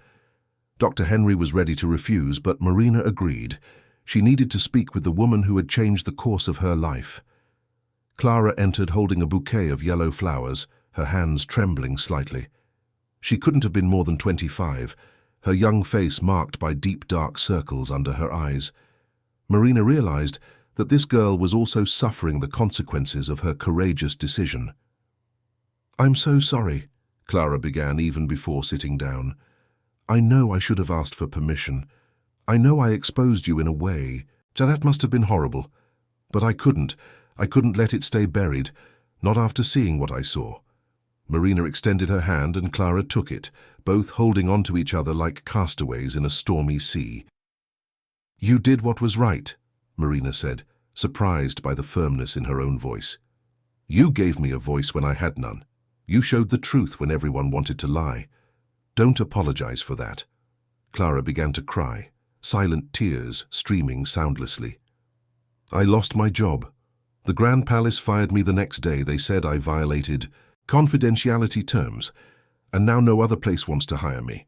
Dr. Henry was ready to refuse, but Marina agreed. She needed to speak with the woman who had changed the course of her life. Clara entered holding a bouquet of yellow flowers, her hands trembling slightly. She couldn't have been more than 25, her young face marked by deep dark circles under her eyes. Marina realized that this girl was also suffering the consequences of her courageous decision. "I'm so sorry," Clara began even before sitting down. "I know I should have asked for permission. I know I exposed you in a way, so that must have been horrible. But I couldn't let it stay buried, not after seeing what I saw." Marina extended her hand and Clara took it, both holding on to each other like castaways in a stormy sea. "You did what was right," Marina said, surprised by the firmness in her own voice. "You gave me a voice when I had none. You showed the truth when everyone wanted to lie. Don't apologize for that." Clara began to cry, silent tears streaming soundlessly. "I lost my job. The Grand Palace fired me the next day. They said I violated confidentiality terms, and now no other place wants to hire me.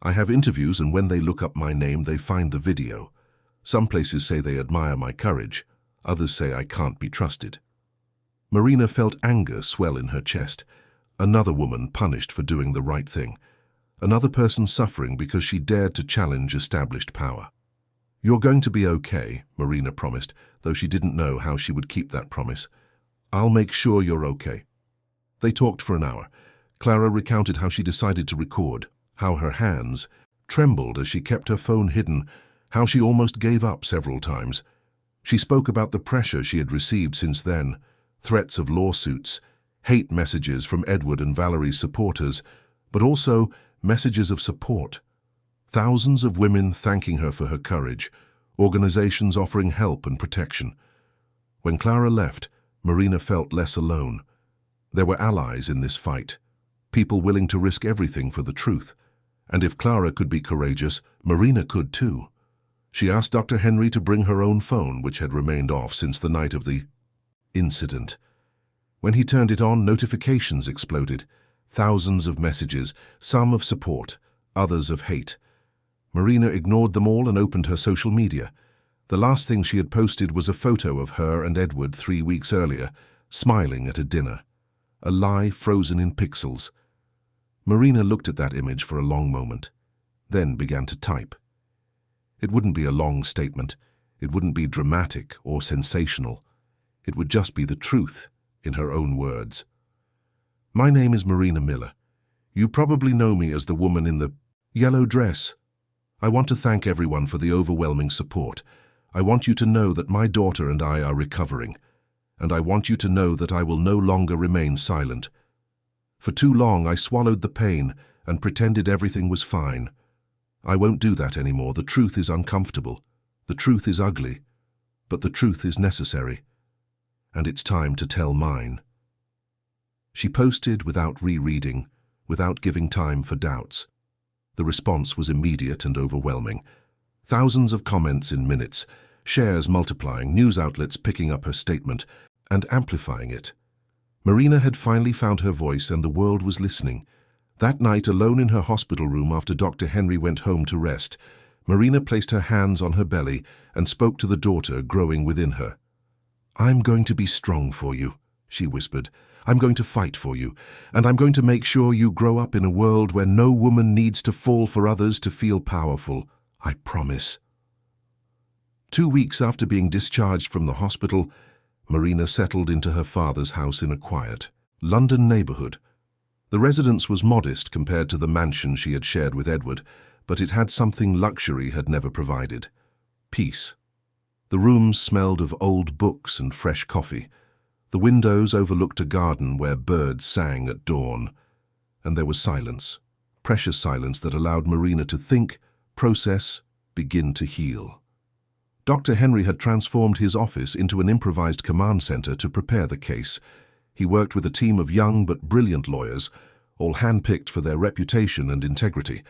I have interviews, and when they look up my name, they find the video. Some places say they admire my courage. Others say I can't be trusted." Marina felt anger swell in her chest. Another woman punished for doing the right thing. Another person suffering because she dared to challenge established power. "You're going to be okay," Marina promised, though she didn't know how she would keep that promise. "I'll make sure you're okay." They talked for an hour. Clara recounted how she decided to record, how her hands trembled as she kept her phone hidden, how she almost gave up several times. She spoke about the pressure she had received since then, threats of lawsuits, hate messages from Edward and Valerie's supporters, but also messages of support. Thousands of women thanking her for her courage, organizations offering help and protection. When Clara left, Marina felt less alone. There were allies in this fight, people willing to risk everything for the truth. And if Clara could be courageous, Marina could too. She asked Dr. Henry to bring her own phone, which had remained off since the night of the incident. When he turned it on, notifications exploded. Thousands of messages, some of support, others of hate. Marina ignored them all and opened her social media. The last thing she had posted was a photo of her and Edward 3 weeks earlier, smiling at a dinner. A lie frozen in pixels. Marina looked at that image for a long moment, then began to type. It wouldn't be a long statement. It wouldn't be dramatic or sensational. It would just be the truth, in her own words. "My name is Marina Miller. You probably know me as the woman in the yellow dress. I want to thank everyone for the overwhelming support. I want you to know that my daughter and I are recovering, and I want you to know that I will no longer remain silent. For too long I swallowed the pain and pretended everything was fine. I won't do that anymore. The truth is uncomfortable. The truth is ugly. But the truth is necessary. And it's time to tell mine." She posted without rereading, without giving time for doubts. The response was immediate and overwhelming. Thousands of comments in minutes, shares multiplying, news outlets picking up her statement and amplifying it. Marina had finally found her voice and the world was listening. That night, alone in her hospital room after Dr. Henry went home to rest, Marina placed her hands on her belly and spoke to the daughter growing within her. "I'm going to be strong for you," she whispered. "I'm going to fight for you, and I'm going to make sure you grow up in a world where no woman needs to fall for others to feel powerful. I promise." 2 weeks after being discharged from the hospital, Marina settled into her father's house in a quiet London neighbourhood. The residence was modest compared to the mansion she had shared with Edward, but it had something luxury had never provided: peace. The rooms smelled of old books and fresh coffee. The windows overlooked a garden where birds sang at dawn. And there was silence, precious silence that allowed Marina to think, process, begin to heal. Dr. Henry had transformed his office into an improvised command center to prepare the case. He worked with a team of young but brilliant lawyers, all handpicked for their reputation and integrity.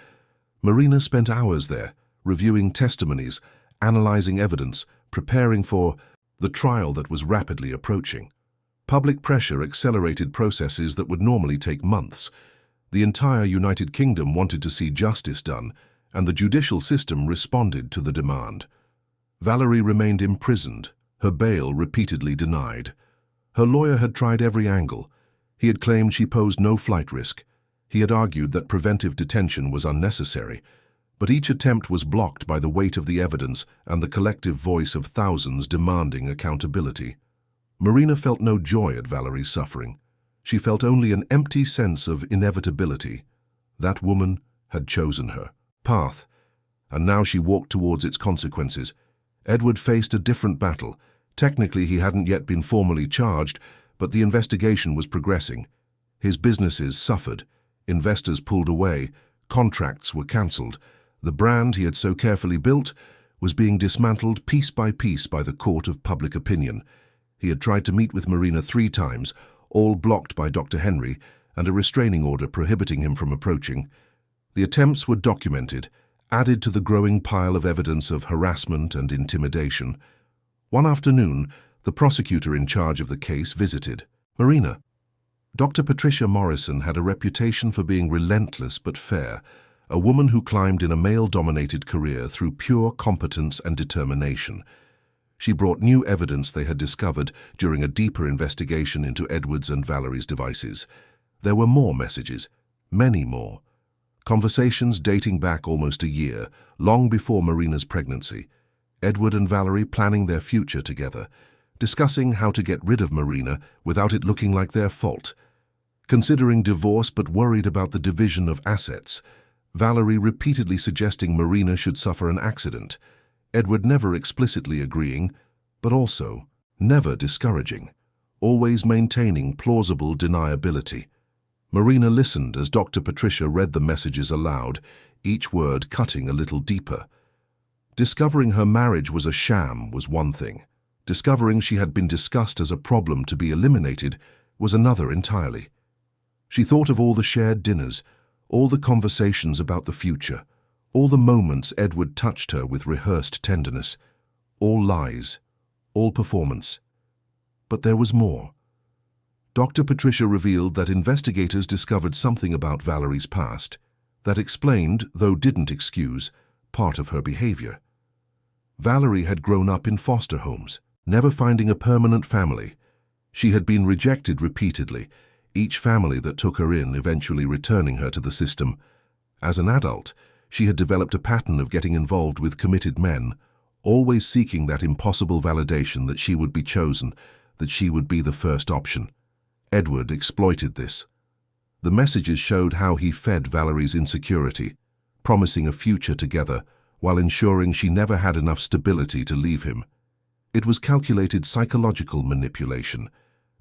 Marina spent hours there, reviewing testimonies, analyzing evidence, preparing for the trial that was rapidly approaching. Public pressure accelerated processes that would normally take months. The entire United Kingdom wanted to see justice done, and the judicial system responded to the demand. Valerie remained imprisoned, her bail repeatedly denied. Her lawyer had tried every angle. He had claimed she posed no flight risk. He had argued that preventive detention was unnecessary. But each attempt was blocked by the weight of the evidence and the collective voice of thousands demanding accountability. Marina felt no joy at Valerie's suffering. She felt only an empty sense of inevitability. That woman had chosen her path, and now she walked towards its consequences. Edward faced a different battle. Technically, he hadn't yet been formally charged, but the investigation was progressing. His businesses suffered. Investors pulled away. Contracts were cancelled. The brand he had so carefully built was being dismantled piece by the court of public opinion. He had tried to meet with Marina 3 times, all blocked by Dr. Henry, and a restraining order prohibiting him from approaching. The attempts were documented, added to the growing pile of evidence of harassment and intimidation. One afternoon, the prosecutor in charge of the case visited Marina. Dr. Patricia Morrison had a reputation for being relentless but fair, a woman who climbed in a male-dominated career through pure competence and determination. She brought new evidence they had discovered during a deeper investigation into Edward's and Valerie's devices. There were more messages, many more. Conversations dating back almost a year, long before Marina's pregnancy. Edward and Valerie planning their future together, discussing how to get rid of Marina without it looking like their fault. Considering divorce but worried about the division of assets. Valerie repeatedly suggesting Marina should suffer an accident. Edward never explicitly agreeing, but also never discouraging, always maintaining plausible deniability. Marina listened as Dr. Patricia read the messages aloud, each word cutting a little deeper. Discovering her marriage was a sham was one thing. Discovering she had been discussed as a problem to be eliminated was another entirely. She thought of all the shared dinners, all the conversations about the future, all the moments Edward touched her with rehearsed tenderness, all lies, all performance. But there was more. Dr. Patricia revealed that investigators discovered something about Valerie's past that explained, though didn't excuse, part of her behavior. Valerie had grown up in foster homes, never finding a permanent family. She had been rejected repeatedly, each family that took her in eventually returning her to the system. As an adult, she had developed a pattern of getting involved with committed men, always seeking that impossible validation that she would be chosen, that she would be the first option. Edward exploited this. The messages showed how he fed Valerie's insecurity, promising a future together while ensuring she never had enough stability to leave him. It was calculated psychological manipulation.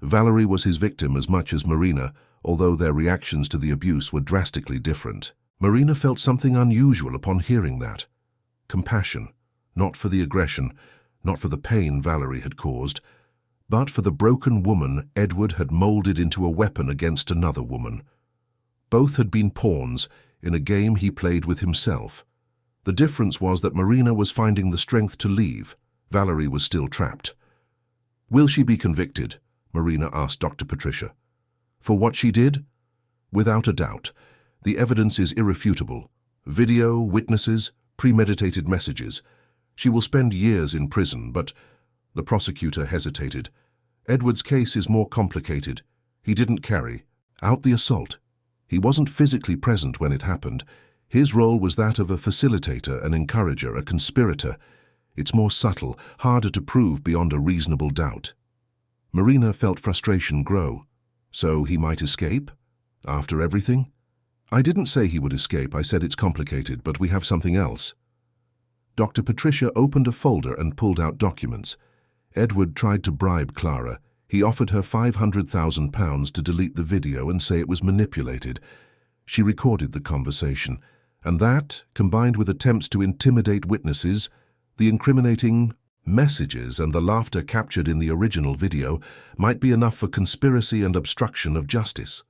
Valerie was his victim as much as Marina, although their reactions to the abuse were drastically different. Marina felt something unusual upon hearing that. Compassion, not for the aggression, not for the pain Valerie had caused, but for the broken woman Edward had molded into a weapon against another woman. Both had been pawns in a game he played with himself. The difference was that Marina was finding the strength to leave. Valerie was still trapped. "Will she be convicted?" Marina asked Dr. Patricia. "For what she did?" "Without a doubt. The evidence is irrefutable. Video, witnesses, premeditated messages. She will spend years in prison, but the prosecutor hesitated. Edward's case is more complicated. He didn't carry out the assault. He wasn't physically present when it happened. His role was that of a facilitator, an encourager, a conspirator. It's more subtle, harder to prove beyond a reasonable doubt. Marina felt frustration grow. So he might escape? After everything? I didn't say he would escape. I said it's complicated, but we have something else. Dr. Patricia opened a folder and pulled out documents. Edward tried to bribe Clara. He offered her £500,000 to delete the video and say it was manipulated. She recorded the conversation, and that, combined with attempts to intimidate witnesses, the incriminating messages and the laughter captured in the original video, might be enough for conspiracy and obstruction of justice.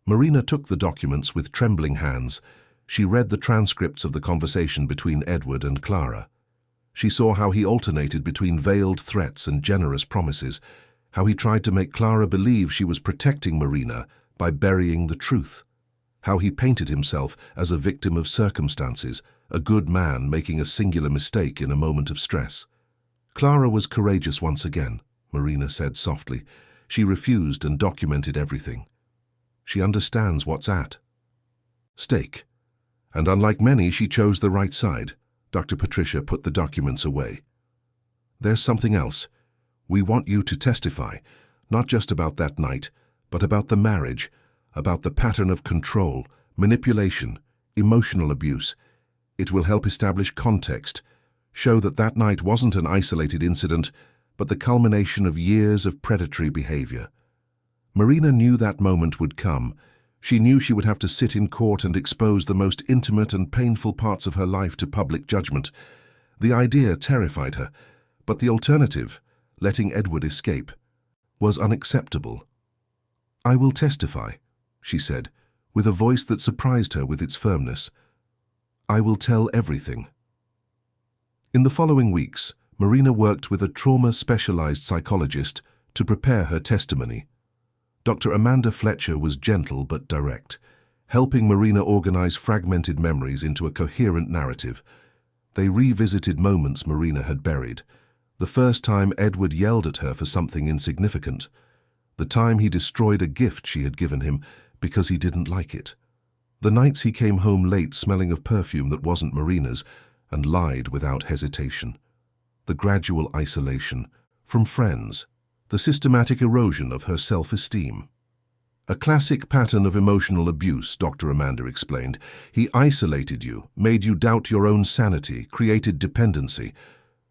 Marina took the documents with trembling hands. She read the transcripts of the conversation between Edward and Clara. She saw how he alternated between veiled threats and generous promises, how he tried to make Clara believe she was protecting Marina by burying the truth, how he painted himself as a victim of circumstances, a good man making a singular mistake in a moment of stress. Clara was courageous once again, Marina said softly. She refused and documented everything. She understands what's at stake. And unlike many, she chose the right side. Dr. Patricia put the documents away. There's something else. We want you to testify, not just about that night, but about the marriage, about the pattern of control, manipulation, emotional abuse. It will help establish context, show that that night wasn't an isolated incident, but the culmination of years of predatory behavior. Marina knew that moment would come. She knew she would have to sit in court and expose the most intimate and painful parts of her life to public judgment. The idea terrified her, but the alternative, letting Edward escape, was unacceptable. "I will testify," she said, with a voice that surprised her with its firmness. "I will tell everything." In the following weeks, Marina worked with a trauma-specialized psychologist to prepare her testimony. Dr. Amanda Fletcher was gentle but direct, helping Marina organize fragmented memories into a coherent narrative. They revisited moments Marina had buried. The first time Edward yelled at her for something insignificant. The time he destroyed a gift she had given him because he didn't like it. The nights he came home late smelling of perfume that wasn't Marina's and lied without hesitation. The gradual isolation from friends. The systematic erosion of her self-esteem. A classic pattern of emotional abuse, Dr. Amanda explained. He isolated you, made you doubt your own sanity, created dependency.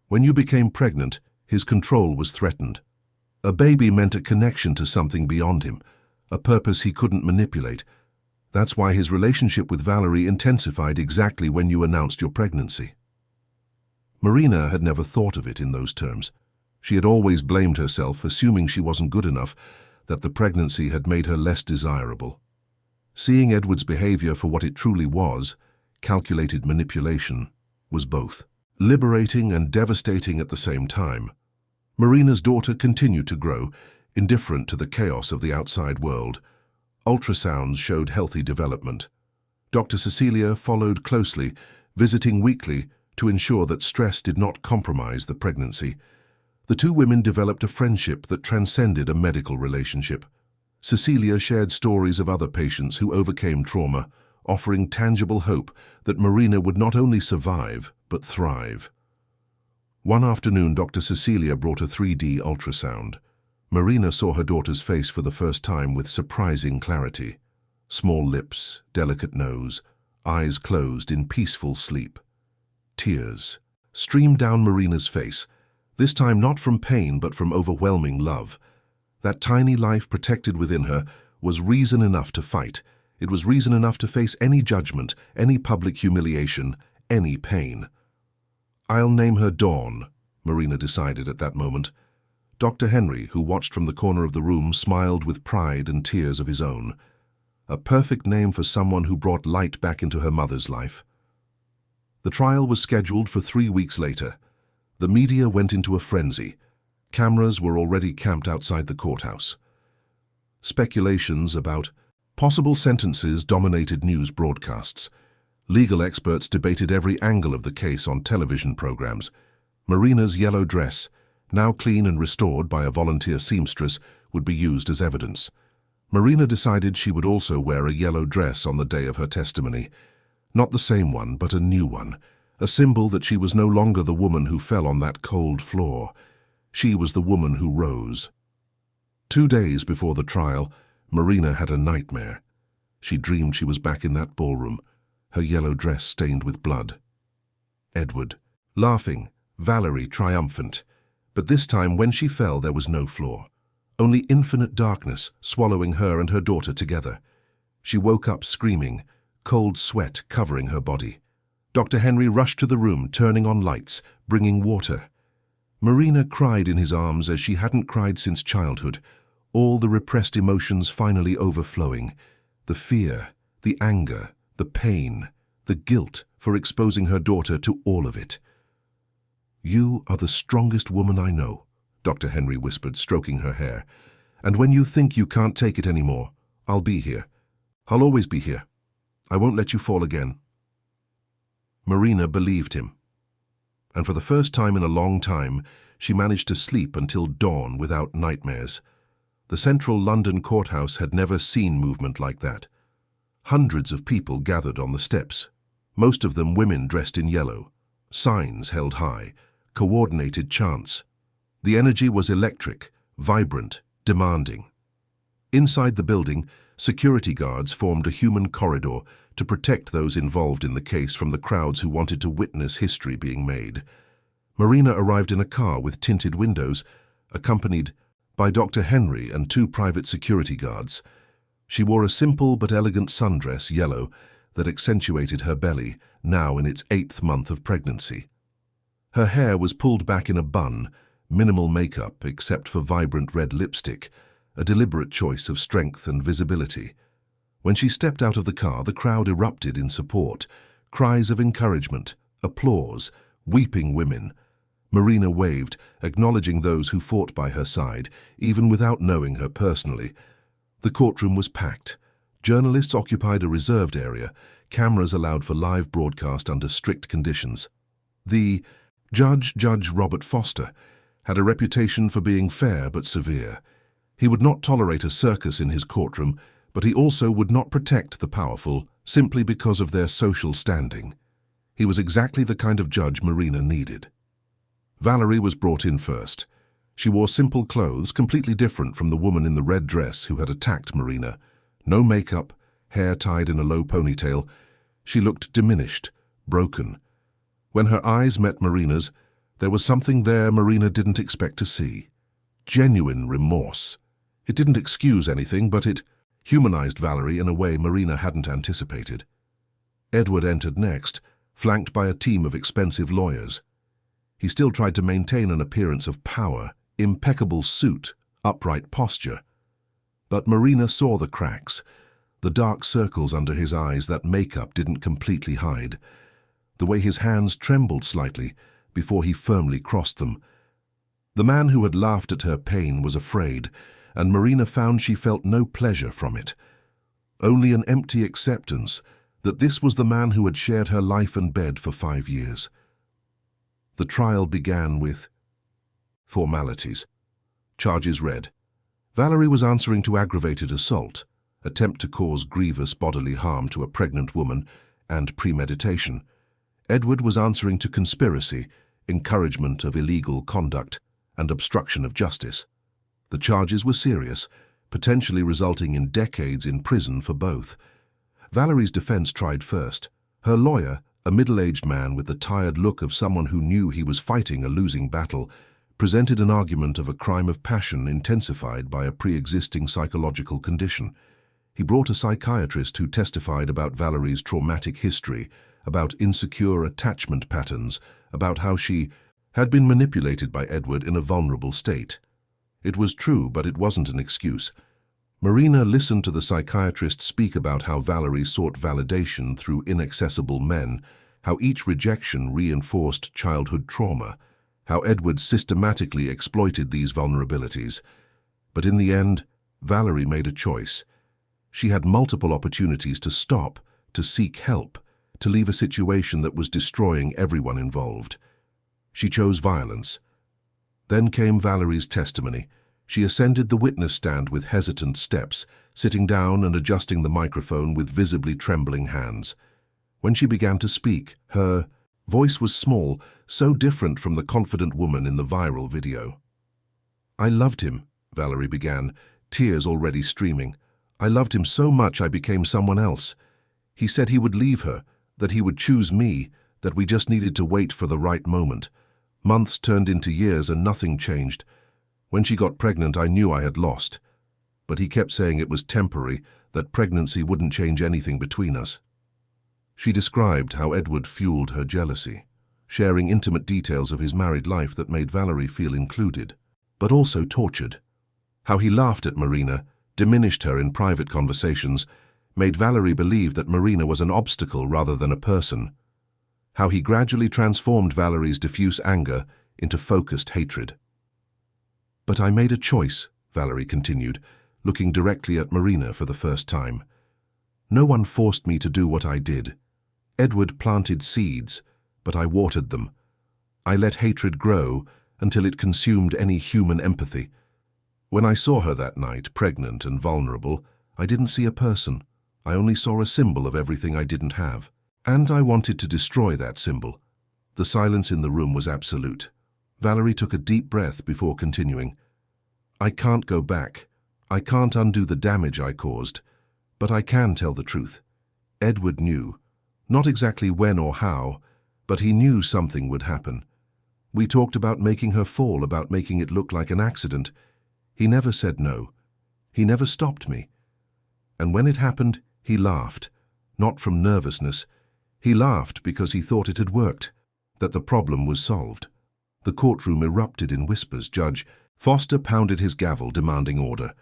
When you became pregnant, his control was threatened. A baby meant a connection to something beyond him, a purpose he couldn't manipulate. That's why his relationship with Valerie intensified exactly when you announced your pregnancy. Marina had never thought of it in those terms. She had always blamed herself, assuming she wasn't good enough, that the pregnancy had made her less desirable. Seeing Edward's behavior for what it truly was, calculated manipulation, was both liberating and devastating at the same time. Marina's daughter continued to grow, indifferent to the chaos of the outside world. Ultrasounds showed healthy development. Dr. Cecilia followed closely, visiting weekly to ensure that stress did not compromise the pregnancy. The two women developed a friendship that transcended a medical relationship. Cecilia shared stories of other patients who overcame trauma, offering tangible hope that Marina would not only survive, but thrive. One afternoon, Dr. Cecilia brought a 3D ultrasound. Marina saw her daughter's face for the first time with surprising clarity. Small lips, delicate nose, eyes closed in peaceful sleep. Tears streamed down Marina's face, this time not from pain but from overwhelming love. That tiny life protected within her was reason enough to fight. It was reason enough to face any judgment, any public humiliation, any pain. "I'll name her Dawn," Marina decided at that moment. Dr. Henry, who watched from the corner of the room, smiled with pride and tears of his own. A perfect name for someone who brought light back into her mother's life. The trial was scheduled for 3 weeks later. The media went into a frenzy. Cameras were already camped outside the courthouse. Speculations about possible sentences dominated news broadcasts. Legal experts debated every angle of the case on television programs. Marina's yellow dress, now clean and restored by a volunteer seamstress, would be used as evidence. Marina decided she would also wear a yellow dress on the day of her testimony. Not the same one, but a new one, a symbol that she was no longer the woman who fell on that cold floor. She was the woman who rose. 2 days before the trial, Marina had a nightmare. She dreamed she was back in that ballroom, her yellow dress stained with blood. Edward, laughing, Valerie triumphant. But this time, when she fell, there was no floor. Only infinite darkness swallowing her and her daughter together. She woke up screaming, cold sweat covering her body. Dr. Henry rushed to the room, turning on lights, bringing water. Marina cried in his arms as she hadn't cried since childhood, all the repressed emotions finally overflowing. The fear, the anger, the pain, the guilt for exposing her daughter to all of it. "You are the strongest woman I know," Dr. Henry whispered, stroking her hair. "And when you think you can't take it anymore, I'll be here. I'll always be here. I won't let you fall again." Marina believed him. And for the first time in a long time, she managed to sleep until dawn without nightmares. The central London courthouse had never seen movement like that. Hundreds of people gathered on the steps, most of them women dressed in yellow, signs held high, coordinated chants. The energy was electric, vibrant, demanding. Inside the building, security guards formed a human corridor to protect those involved in the case from the crowds who wanted to witness history being made. Marina arrived in a car with tinted windows, accompanied by Dr. Henry and 2 private security guards. She wore a simple but elegant sundress, yellow, that accentuated her belly, now in its 8th month of pregnancy. Her hair was pulled back in a bun, minimal makeup except for vibrant red lipstick, a deliberate choice of strength and visibility. When she stepped out of the car, the crowd erupted in support, cries of encouragement, applause, weeping women. Marina waved, acknowledging those who fought by her side, even without knowing her personally. The courtroom was packed. Journalists occupied a reserved area, cameras allowed for live broadcast under strict conditions. The Judge Robert Foster, had a reputation for being fair but severe. He would not tolerate a circus in his courtroom, but he also would not protect the powerful simply because of their social standing. He was exactly the kind of judge Marina needed. Valerie was brought in first. She wore simple clothes, completely different from the woman in the red dress who had attacked Marina. No makeup, hair tied in a low ponytail. She looked diminished, broken. When her eyes met Marina's, there was something there Marina didn't expect to see. Genuine remorse. It didn't excuse anything, but it humanized Valerie in a way Marina hadn't anticipated. Edward entered next, flanked by a team of expensive lawyers. He still tried to maintain an appearance of power, impeccable suit, upright posture. But Marina saw the cracks, the dark circles under his eyes that makeup didn't completely hide, the way his hands trembled slightly before he firmly crossed them. The man who had laughed at her pain was afraid, and Marina found she felt no pleasure from it. Only an empty acceptance that this was the man who had shared her life and bed for 5 years. The trial began with formalities. Charges read. Valerie was answering to aggravated assault, attempt to cause grievous bodily harm to a pregnant woman, and premeditation. Edward was answering to conspiracy, encouragement of illegal conduct, and obstruction of justice. The charges were serious, potentially resulting in decades in prison for both. Valerie's defense tried first. Her lawyer, a middle-aged man with the tired look of someone who knew he was fighting a losing battle, presented an argument of a crime of passion intensified by a pre-existing psychological condition. He brought a psychiatrist who testified about Valerie's traumatic history, about insecure attachment patterns, about how she had been manipulated by Edward in a vulnerable state. It was true, but it wasn't an excuse. Marina listened to the psychiatrist speak about how Valerie sought validation through inaccessible men, how each rejection reinforced childhood trauma, how Edward systematically exploited these vulnerabilities. But in the end, Valerie made a choice. She had multiple opportunities to stop, to seek help, to leave a situation that was destroying everyone involved. She chose violence. Then came Valerie's testimony. She ascended the witness stand with hesitant steps, sitting down and adjusting the microphone with visibly trembling hands. When she began to speak, her voice was small, so different from the confident woman in the viral video. "I loved him," Valerie began, tears already streaming. "I loved him so much I became someone else. He said he would leave her, that he would choose me, that we just needed to wait for the right moment. Months turned into years and nothing changed. When she got pregnant, I knew I had lost. But he kept saying it was temporary, that pregnancy wouldn't change anything between us." She described how Edward fueled her jealousy, sharing intimate details of his married life that made Valerie feel included, but also tortured. How he laughed at Marina, diminished her in private conversations, made Valerie believe that Marina was an obstacle rather than a person. How he gradually transformed Valerie's diffuse anger into focused hatred. "But I made a choice," Valerie continued, looking directly at Marina for the first time. "No one forced me to do what I did. Edward planted seeds, but I watered them. I let hatred grow until it consumed any human empathy. When I saw her that night, pregnant and vulnerable, I didn't see a person. I only saw a symbol of everything I didn't have. And I wanted to destroy that symbol." The silence in the room was absolute. Valerie took a deep breath before continuing. "I can't go back. I can't undo the damage I caused. But I can tell the truth. Edward knew. Not exactly when or how, but he knew something would happen. We talked about making her fall, about making it look like an accident. He never said no. He never stopped me. And when it happened, he laughed. Not from nervousness. He laughed because he thought it had worked, that the problem was solved." The courtroom erupted in whispers. Judge Foster pounded his gavel, demanding order.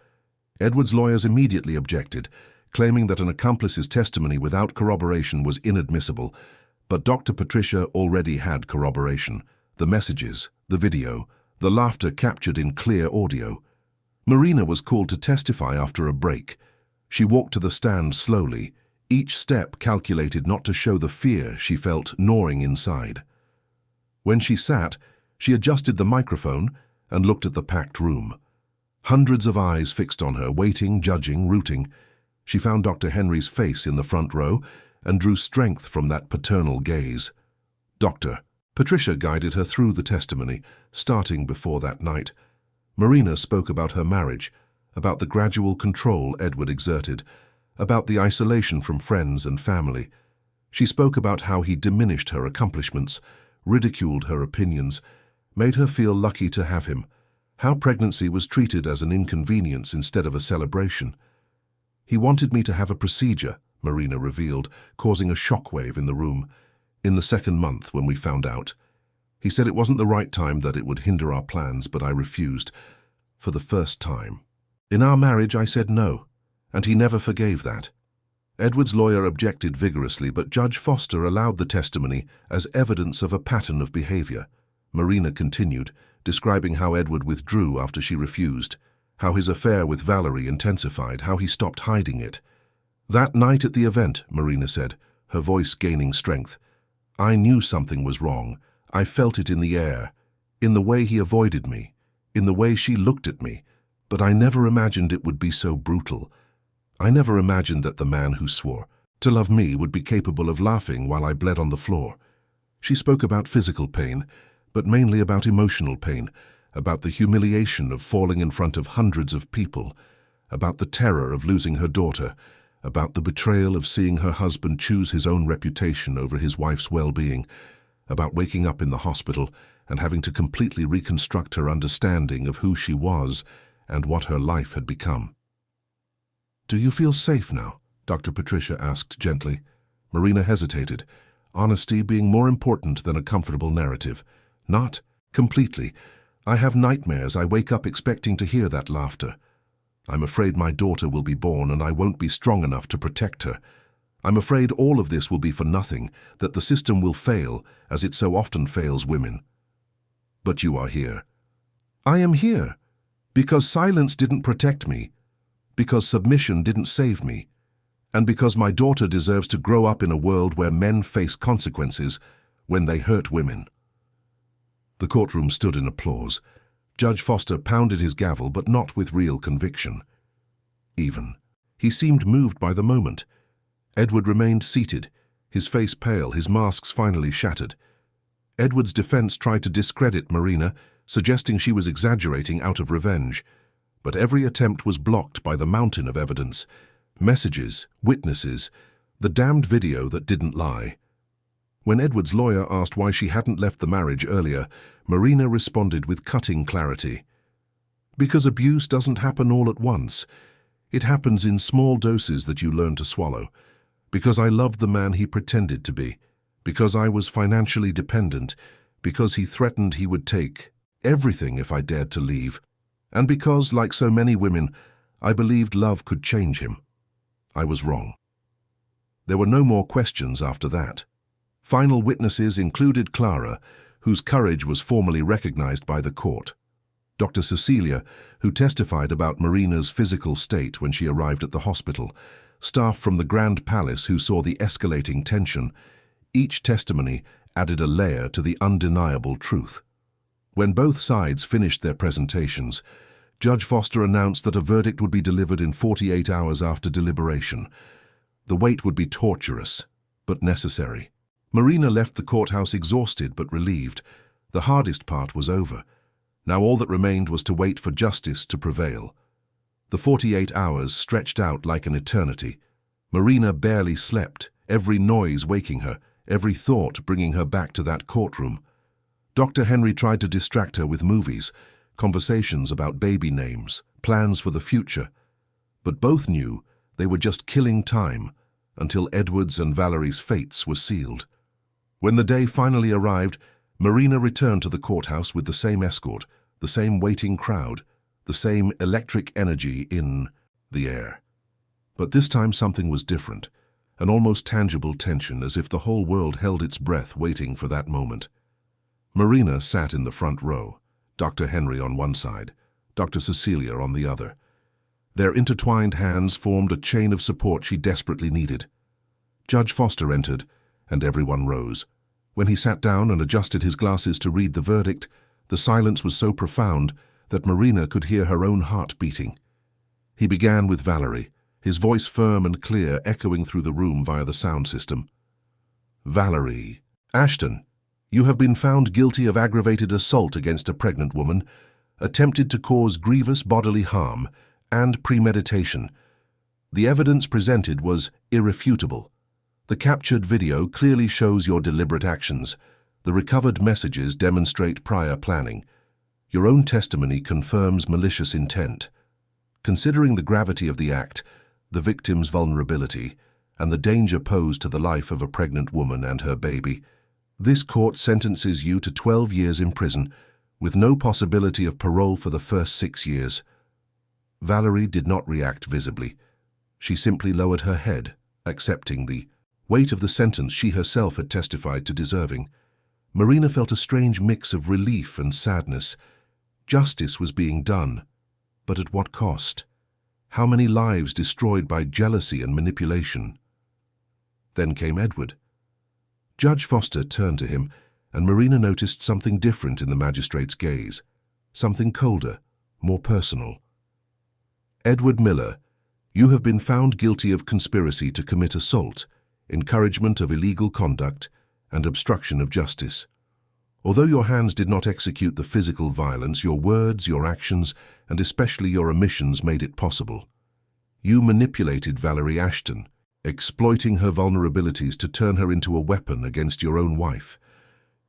Edward's lawyers immediately objected, claiming that an accomplice's testimony without corroboration was inadmissible, but Dr. Patricia already had corroboration. The messages, the video, the laughter captured in clear audio. Marina was called to testify after a break. She walked to the stand slowly, each step calculated not to show the fear she felt gnawing inside. When she sat, she adjusted the microphone and looked at the packed room. Hundreds of eyes fixed on her, waiting, judging, rooting. She found Dr. Henry's face in the front row and drew strength from that paternal gaze. "Doctor." Patricia guided her through the testimony, starting before that night. Marina spoke about her marriage, about the gradual control Edward exerted, about the isolation from friends and family. She spoke about how he diminished her accomplishments, ridiculed her opinions, made her feel lucky to have him, how pregnancy was treated as an inconvenience instead of a celebration. "He wanted me to have a procedure," Marina revealed, causing a shockwave in the room. "In the second month, when we found out. He said it wasn't the right time, that it would hinder our plans, but I refused. For the first time. In our marriage, I said no, and he never forgave that." Edward's lawyer objected vigorously, but Judge Foster allowed the testimony as evidence of a pattern of behavior. Marina continued, describing how Edward withdrew after she refused, how his affair with Valerie intensified, how he stopped hiding it. "That night at the event," Marina said, her voice gaining strength, "I knew something was wrong. I felt it in the air, in the way he avoided me, in the way she looked at me, but I never imagined it would be so brutal. I never imagined that the man who swore to love me would be capable of laughing while I bled on the floor." She spoke about physical pain, but mainly about emotional pain, about the humiliation of falling in front of hundreds of people, about the terror of losing her daughter, about the betrayal of seeing her husband choose his own reputation over his wife's well-being, about waking up in the hospital and having to completely reconstruct her understanding of who she was and what her life had become. "Do you feel safe now?" Dr. Patricia asked gently. Marina hesitated, honesty being more important than a comfortable narrative. "Not completely. I have nightmares. I wake up expecting to hear that laughter. I'm afraid my daughter will be born and I won't be strong enough to protect her. I'm afraid all of this will be for nothing, that the system will fail, as it so often fails women." "But you are here." "I am here because silence didn't protect me, because submission didn't save me, And because my daughter deserves to grow up in a world where men face consequences when they hurt women." The courtroom stood in applause. Judge Foster pounded his gavel, but not with real conviction. He seemed moved by the moment. Edward remained seated, his face pale, his masks finally shattered. Edward's defense tried to discredit Marina, suggesting she was exaggerating out of revenge. But every attempt was blocked by the mountain of evidence. Messages, witnesses, the damned video that didn't lie. When Edward's lawyer asked why she hadn't left the marriage earlier, Marina responded with cutting clarity. "Because abuse doesn't happen all at once. It happens in small doses that you learn to swallow. Because I loved the man he pretended to be. Because I was financially dependent. Because he threatened he would take everything if I dared to leave. And because, like so many women, I believed love could change him. I was wrong." There were no more questions after that. Final witnesses included Clara, whose courage was formally recognized by the court. Dr. Cecilia, who testified about Marina's physical state when she arrived at the hospital. Staff from the Grand Palace who saw the escalating tension. Each testimony added a layer to the undeniable truth. When both sides finished their presentations, Judge Foster announced that a verdict would be delivered in 48 hours after deliberation. The wait would be torturous, but necessary. Marina left the courthouse exhausted but relieved. The hardest part was over. Now all that remained was to wait for justice to prevail. The 48 hours stretched out like an eternity. Marina barely slept, every noise waking her, every thought bringing her back to that courtroom. Dr. Henry tried to distract her with movies, conversations about baby names, plans for the future. But both knew they were just killing time until Edward's and Valerie's fates were sealed. When the day finally arrived, Marina returned to the courthouse with the same escort, the same waiting crowd, the same electric energy in the air. But this time something was different, an almost tangible tension, as if the whole world held its breath waiting for that moment. Marina sat in the front row, Dr. Henry on one side, Dr. Cecilia on the other. Their intertwined hands formed a chain of support she desperately needed. Judge Foster entered, and everyone rose. When he sat down and adjusted his glasses to read the verdict, the silence was so profound that Marina could hear her own heart beating. He began with Valerie, his voice firm and clear, echoing through the room via the sound system. "Valerie Ashton, you have been found guilty of aggravated assault against a pregnant woman, attempted to cause grievous bodily harm, and premeditation. The evidence presented was irrefutable. The captured video clearly shows your deliberate actions. The recovered messages demonstrate prior planning. Your own testimony confirms malicious intent. Considering the gravity of the act, the victim's vulnerability, and the danger posed to the life of a pregnant woman and her baby, this court sentences you to 12 years in prison, with no possibility of parole for the first 6 years." Valerie did not react visibly. She simply lowered her head, accepting the weight of the sentence she herself had testified to deserving. Marina felt a strange mix of relief and sadness. Justice was being done, but at what cost? How many lives destroyed by jealousy and manipulation? Then came Edward. Judge Foster turned to him, and Marina noticed something different in the magistrate's gaze, something colder, more personal. "Edward Miller, you have been found guilty of conspiracy to commit assault, encouragement of illegal conduct, and obstruction of justice. Although your hands did not execute the physical violence, your words, your actions, and especially your omissions made it possible. You manipulated Valerie Ashton, exploiting her vulnerabilities to turn her into a weapon against your own wife.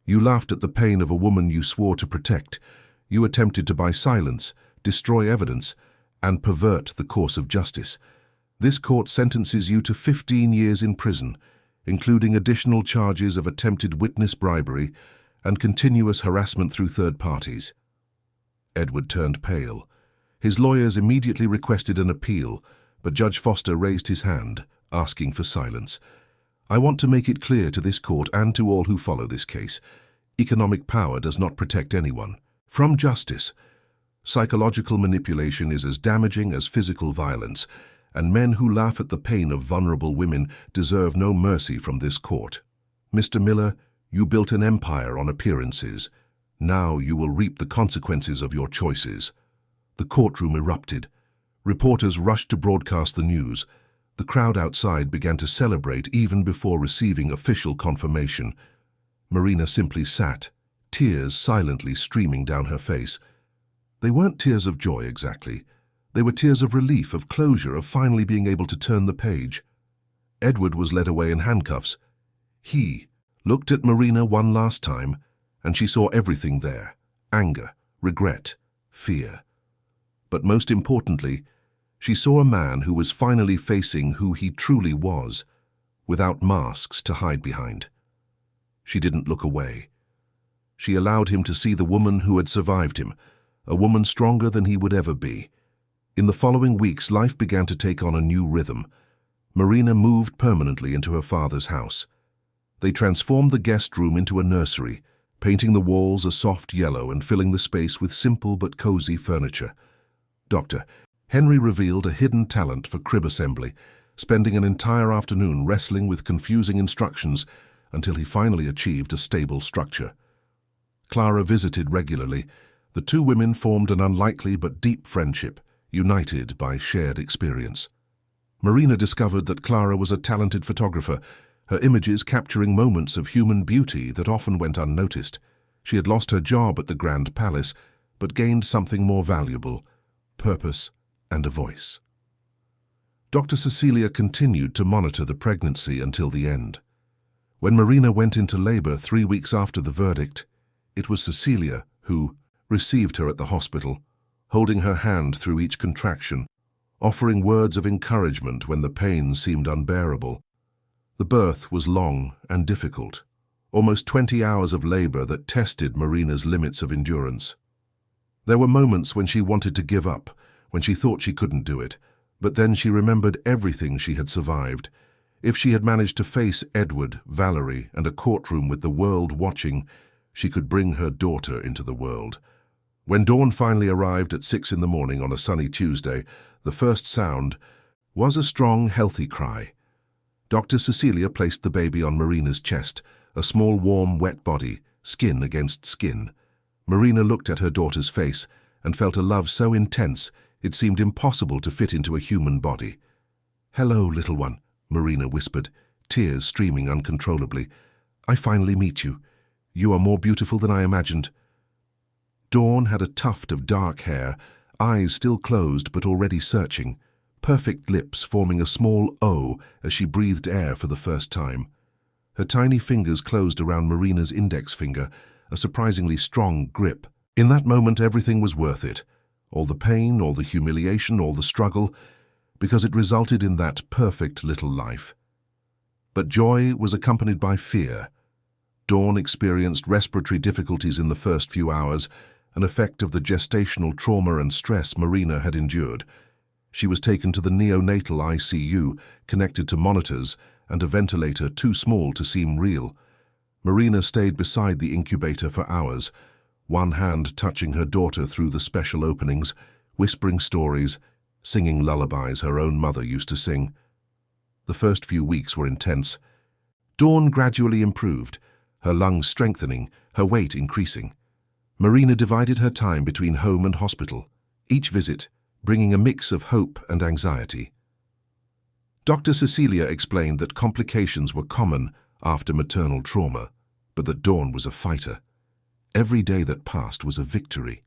You laughed at the pain of a woman you swore to protect. You attempted to buy silence, destroy evidence, and pervert the course of justice. This court sentences you to 15 years in prison, including additional charges of attempted witness bribery and continuous harassment through third parties." Edward turned pale. His lawyers immediately requested an appeal, but Judge Foster raised his hand, asking for silence. "I want to make it clear to this court and to all who follow this case, economic power does not protect anyone from justice. Psychological manipulation is as damaging as physical violence, and men who laugh at the pain of vulnerable women deserve no mercy from this court. Mr. Miller, you built an empire on appearances. Now you will reap the consequences of your choices. The courtroom erupted. Reporters rushed to broadcast the news. The crowd outside began to celebrate even before receiving official confirmation. Marina simply sat, tears silently streaming down her face. They weren't tears of joy exactly. They were tears of relief, of closure, of finally being able to turn the page. Edward was led away in handcuffs. He looked at Marina one last time, and she saw everything there: anger, regret, fear. But most importantly, she saw a man who was finally facing who he truly was, without masks to hide behind. She didn't look away. She allowed him to see the woman who had survived him, a woman stronger than he would ever be. In the following weeks, life began to take on a new rhythm. Marina moved permanently into her father's house. They transformed the guest room into a nursery, painting the walls a soft yellow and filling the space with simple but cozy furniture. Dr. Henry revealed a hidden talent for crib assembly, spending an entire afternoon wrestling with confusing instructions until he finally achieved a stable structure. Clara visited regularly. The two women formed an unlikely but deep friendship, united by shared experience. Marina discovered that Clara was a talented photographer, her images capturing moments of human beauty that often went unnoticed. She had lost her job at the Grand Palace, but gained something more valuable: purpose and a voice. Dr. Cecilia continued to monitor the pregnancy until the end. When Marina went into labor 3 weeks after the verdict, it was Cecilia who received her at the hospital, holding her hand through each contraction, offering words of encouragement when the pain seemed unbearable. The birth was long and difficult, almost 20 hours of labor that tested Marina's limits of endurance. There were moments when she wanted to give up, when she thought she couldn't do it, but then she remembered everything she had survived. If she had managed to face Edward, Valerie, and a courtroom with the world watching, she could bring her daughter into the world. When dawn finally arrived at 6 in the morning on a sunny Tuesday, the first sound was a strong, healthy cry. Dr. Cecilia placed the baby on Marina's chest, a small, warm, wet body, skin against skin. Marina looked at her daughter's face and felt a love so intense it seemed impossible to fit into a human body. "Hello, little one," Marina whispered, tears streaming uncontrollably. "I finally meet you. You are more beautiful than I imagined." Dawn had a tuft of dark hair, eyes still closed but already searching, perfect lips forming a small O as she breathed air for the first time. Her tiny fingers closed around Marina's index finger, a surprisingly strong grip. In that moment, everything was worth it. All the pain, all the humiliation, all the struggle, because it resulted in that perfect little life. But joy was accompanied by fear. Dawn experienced respiratory difficulties in the first few hours, an effect of the gestational trauma and stress Marina had endured. She was taken to the neonatal ICU, connected to monitors, and a ventilator too small to seem real. Marina stayed beside the incubator for hours, one hand touching her daughter through the special openings, whispering stories, singing lullabies her own mother used to sing. The first few weeks were intense. Dawn gradually improved, her lungs strengthening, her weight increasing. Marina divided her time between home and hospital, each visit bringing a mix of hope and anxiety. Dr. Cecilia explained that complications were common after maternal trauma, but that Dawn was a fighter. Every day that passed was a victory.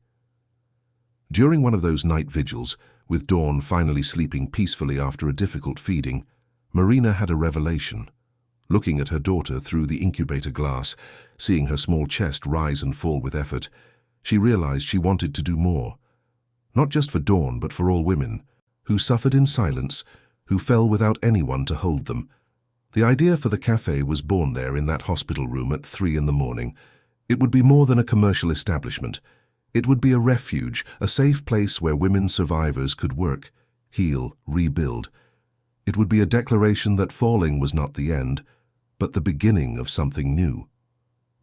During one of those night vigils, with Dawn finally sleeping peacefully after a difficult feeding, Marina had a revelation. Looking at her daughter through the incubator glass, seeing her small chest rise and fall with effort, she realized she wanted to do more. Not just for Dawn, but for all women, who suffered in silence, who fell without anyone to hold them. The idea for the cafe was born there in that hospital room at 3 in the morning. It would be more than a commercial establishment. It would be a refuge, a safe place where women survivors could work, heal, rebuild. It would be a declaration that falling was not the end, but the beginning of something new.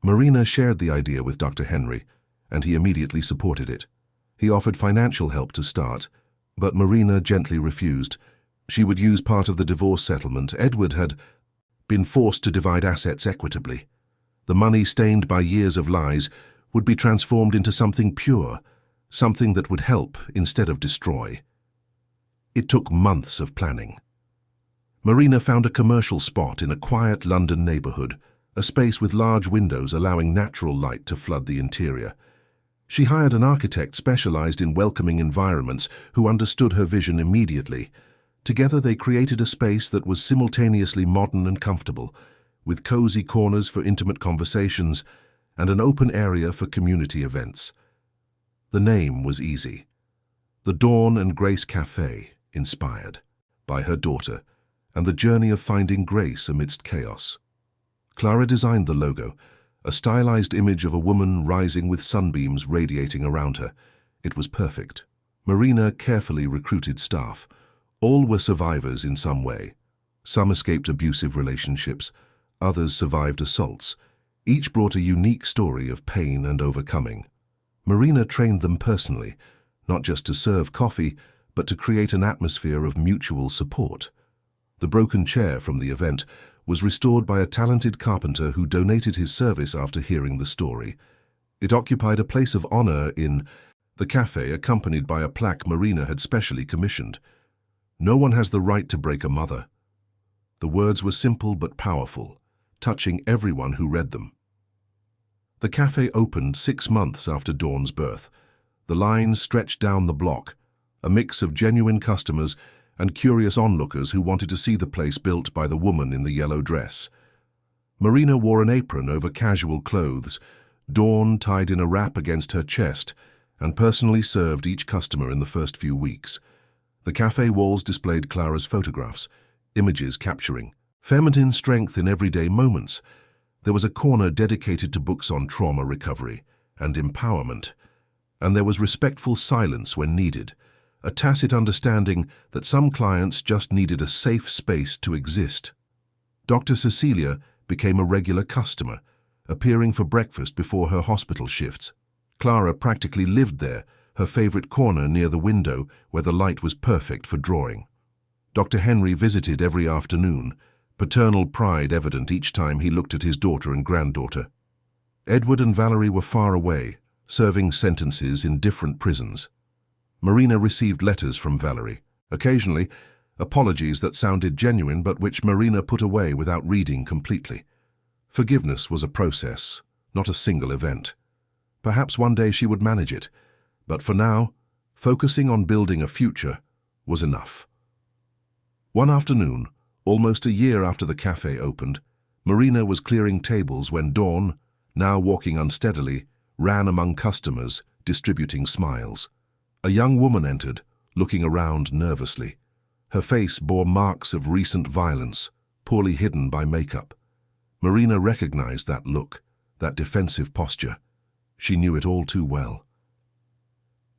Marina shared the idea with Dr. Henry, and he immediately supported it. He offered financial help to start, but Marina gently refused. She would use part of the divorce settlement. Edward had been forced to divide assets equitably. The money stained by years of lies would be transformed into something pure, something that would help instead of destroy. It took months of planning. Marina found a commercial spot in a quiet London neighbourhood, a space with large windows allowing natural light to flood the interior. She hired an architect specialised in welcoming environments who understood her vision immediately. Together they created a space that was simultaneously modern and comfortable, with cosy corners for intimate conversations and an open area for community events. The name was easy. The Dawn and Grace Café, inspired by her daughter, and the journey of finding grace amidst chaos. Clara designed the logo, a stylized image of a woman rising with sunbeams radiating around her. It was perfect. Marina carefully recruited staff. All were survivors in some way. Some escaped abusive relationships, others survived assaults. Each brought a unique story of pain and overcoming. Marina trained them personally, not just to serve coffee, but to create an atmosphere of mutual support. The broken chair from the event was restored by a talented carpenter who donated his service after hearing the story. It occupied a place of honor in the cafe, accompanied by a plaque Marina had specially commissioned. "No one has the right to break a mother." The words were simple but powerful, touching everyone who read them. The cafe opened 6 months after Dawn's birth. The lines stretched down the block, a mix of genuine customers and curious onlookers who wanted to see the place built by the woman in the yellow dress. Marina wore an apron over casual clothes. Dawn tied in a wrap against her chest and personally served each customer in the first few weeks. The cafe walls displayed Clara's photographs, images capturing feminine strength in everyday moments. There was a corner dedicated to books on trauma recovery and empowerment, and there was respectful silence when needed, a tacit understanding that some clients just needed a safe space to exist. Dr. Cecilia became a regular customer, appearing for breakfast before her hospital shifts. Clara practically lived there, her favorite corner near the window where the light was perfect for drawing. Dr. Henry visited every afternoon, paternal pride evident each time he looked at his daughter and granddaughter. Edward and Valerie were far away, serving sentences in different prisons. Marina received letters from Valerie, occasionally apologies that sounded genuine but which Marina put away without reading completely. Forgiveness was a process, not a single event. Perhaps one day she would manage it, but for now, focusing on building a future was enough. One afternoon, almost a year after the cafe opened, Marina was clearing tables when Dawn, now walking unsteadily, ran among customers, distributing smiles. A young woman entered, looking around nervously. Her face bore marks of recent violence, poorly hidden by makeup. Marina recognized that look, that defensive posture. She knew it all too well.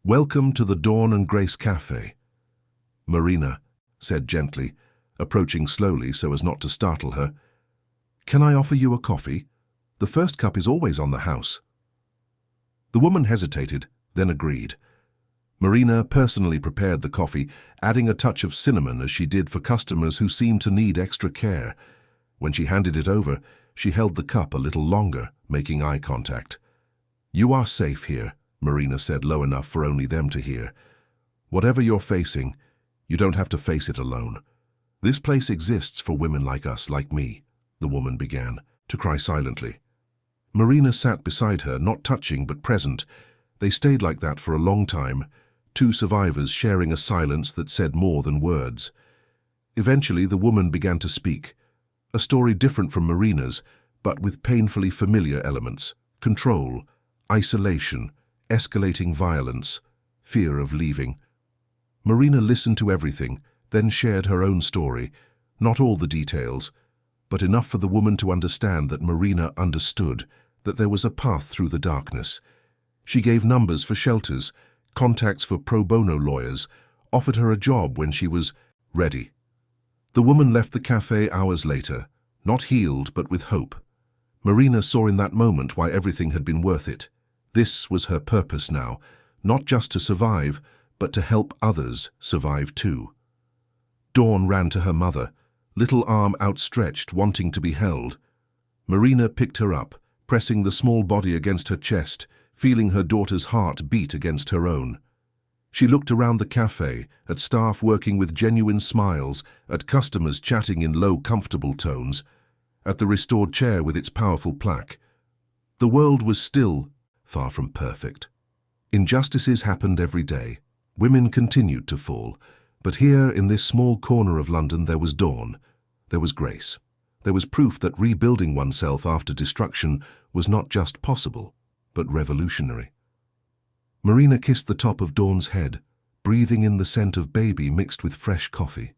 "Welcome to the Dawn and Grace Cafe," Marina said gently, approaching slowly so as not to startle her. "Can I offer you a coffee? The first cup is always on the house." The woman hesitated, then agreed. Marina personally prepared the coffee, adding a touch of cinnamon as she did for customers who seemed to need extra care. When she handed it over, she held the cup a little longer, making eye contact. "You are safe here," Marina said low enough for only them to hear. "Whatever you're facing, you don't have to face it alone. This place exists for women like us, like me," the woman began, to cry silently. Marina sat beside her, not touching but present. They stayed like that for a long time, two survivors sharing a silence that said more than words. Eventually, the woman began to speak, a story different from Marina's, but with painfully familiar elements: control, isolation, escalating violence, fear of leaving. Marina listened to everything, then shared her own story, not all the details, but enough for the woman to understand that Marina understood, that there was a path through the darkness. She gave numbers for shelters, contacts for pro bono lawyers, offered her a job when she was ready. The woman left the cafe hours later, not healed but with hope. Marina saw in that moment why everything had been worth it. This was her purpose now, not just to survive, but to help others survive too. Dawn ran to her mother, little arm outstretched, wanting to be held. Marina picked her up, pressing the small body against her chest, feeling her daughter's heart beat against her own. She looked around the cafe, at staff working with genuine smiles, at customers chatting in low, comfortable tones, at the restored chair with its powerful plaque. The world was still far from perfect. Injustices happened every day. Women continued to fall. But here, in this small corner of London, there was dawn. There was grace. There was proof that rebuilding oneself after destruction was not just possible, but revolutionary. Marina kissed the top of Dawn's head, breathing in the scent of baby mixed with fresh coffee.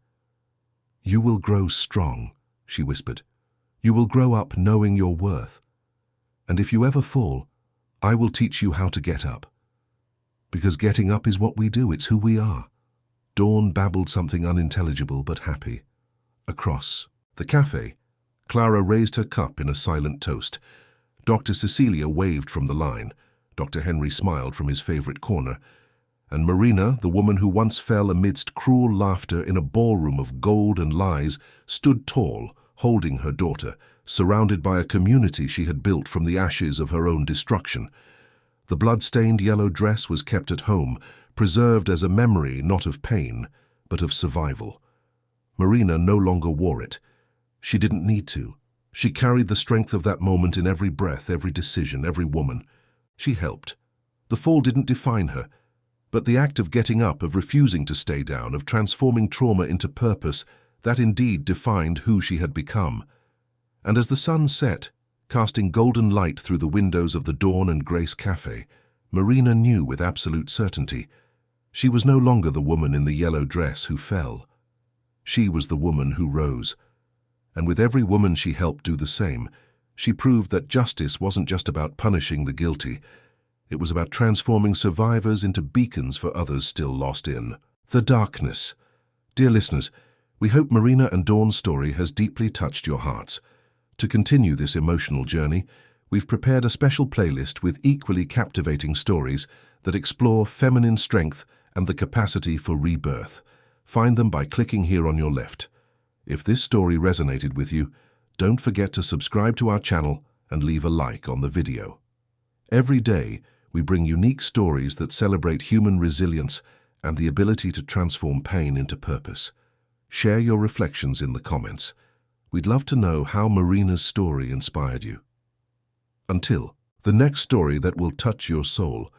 "You will grow strong," she whispered. "You will grow up knowing your worth. And if you ever fall, I will teach you how to get up. Because getting up is what we do, it's who we are." Dawn babbled something unintelligible but happy. Across the cafe, Clara raised her cup in a silent toast. Dr. Cecilia waved from the line. Dr. Henry smiled from his favorite corner. And Marina, the woman who once fell amidst cruel laughter in a ballroom of gold and lies, stood tall, holding her daughter, surrounded by a community she had built from the ashes of her own destruction. The blood-stained yellow dress was kept at home, preserved as a memory not of pain, but of survival. Marina no longer wore it. She didn't need to. She carried the strength of that moment in every breath, every decision, every woman. She helped. The fall didn't define her, but the act of getting up, of refusing to stay down, of transforming trauma into purpose, that indeed defined who she had become. And as the sun set, casting golden light through the windows of the Dawn and Grace Cafe, Marina knew with absolute certainty she was no longer the woman in the yellow dress who fell. She was the woman who rose. And with every woman she helped do the same, she proved that justice wasn't just about punishing the guilty. It was about transforming survivors into beacons for others still lost in the darkness. Dear listeners, we hope Marina and Dawn's story has deeply touched your hearts. To continue this emotional journey, we've prepared a special playlist with equally captivating stories that explore feminine strength and the capacity for rebirth. Find them by clicking here on your left. If this story resonated with you, don't forget to subscribe to our channel and leave a like on the video. Every day, we bring unique stories that celebrate human resilience and the ability to transform pain into purpose. Share your reflections in the comments. We'd love to know how Marina's story inspired you. Until the next story that will touch your soul,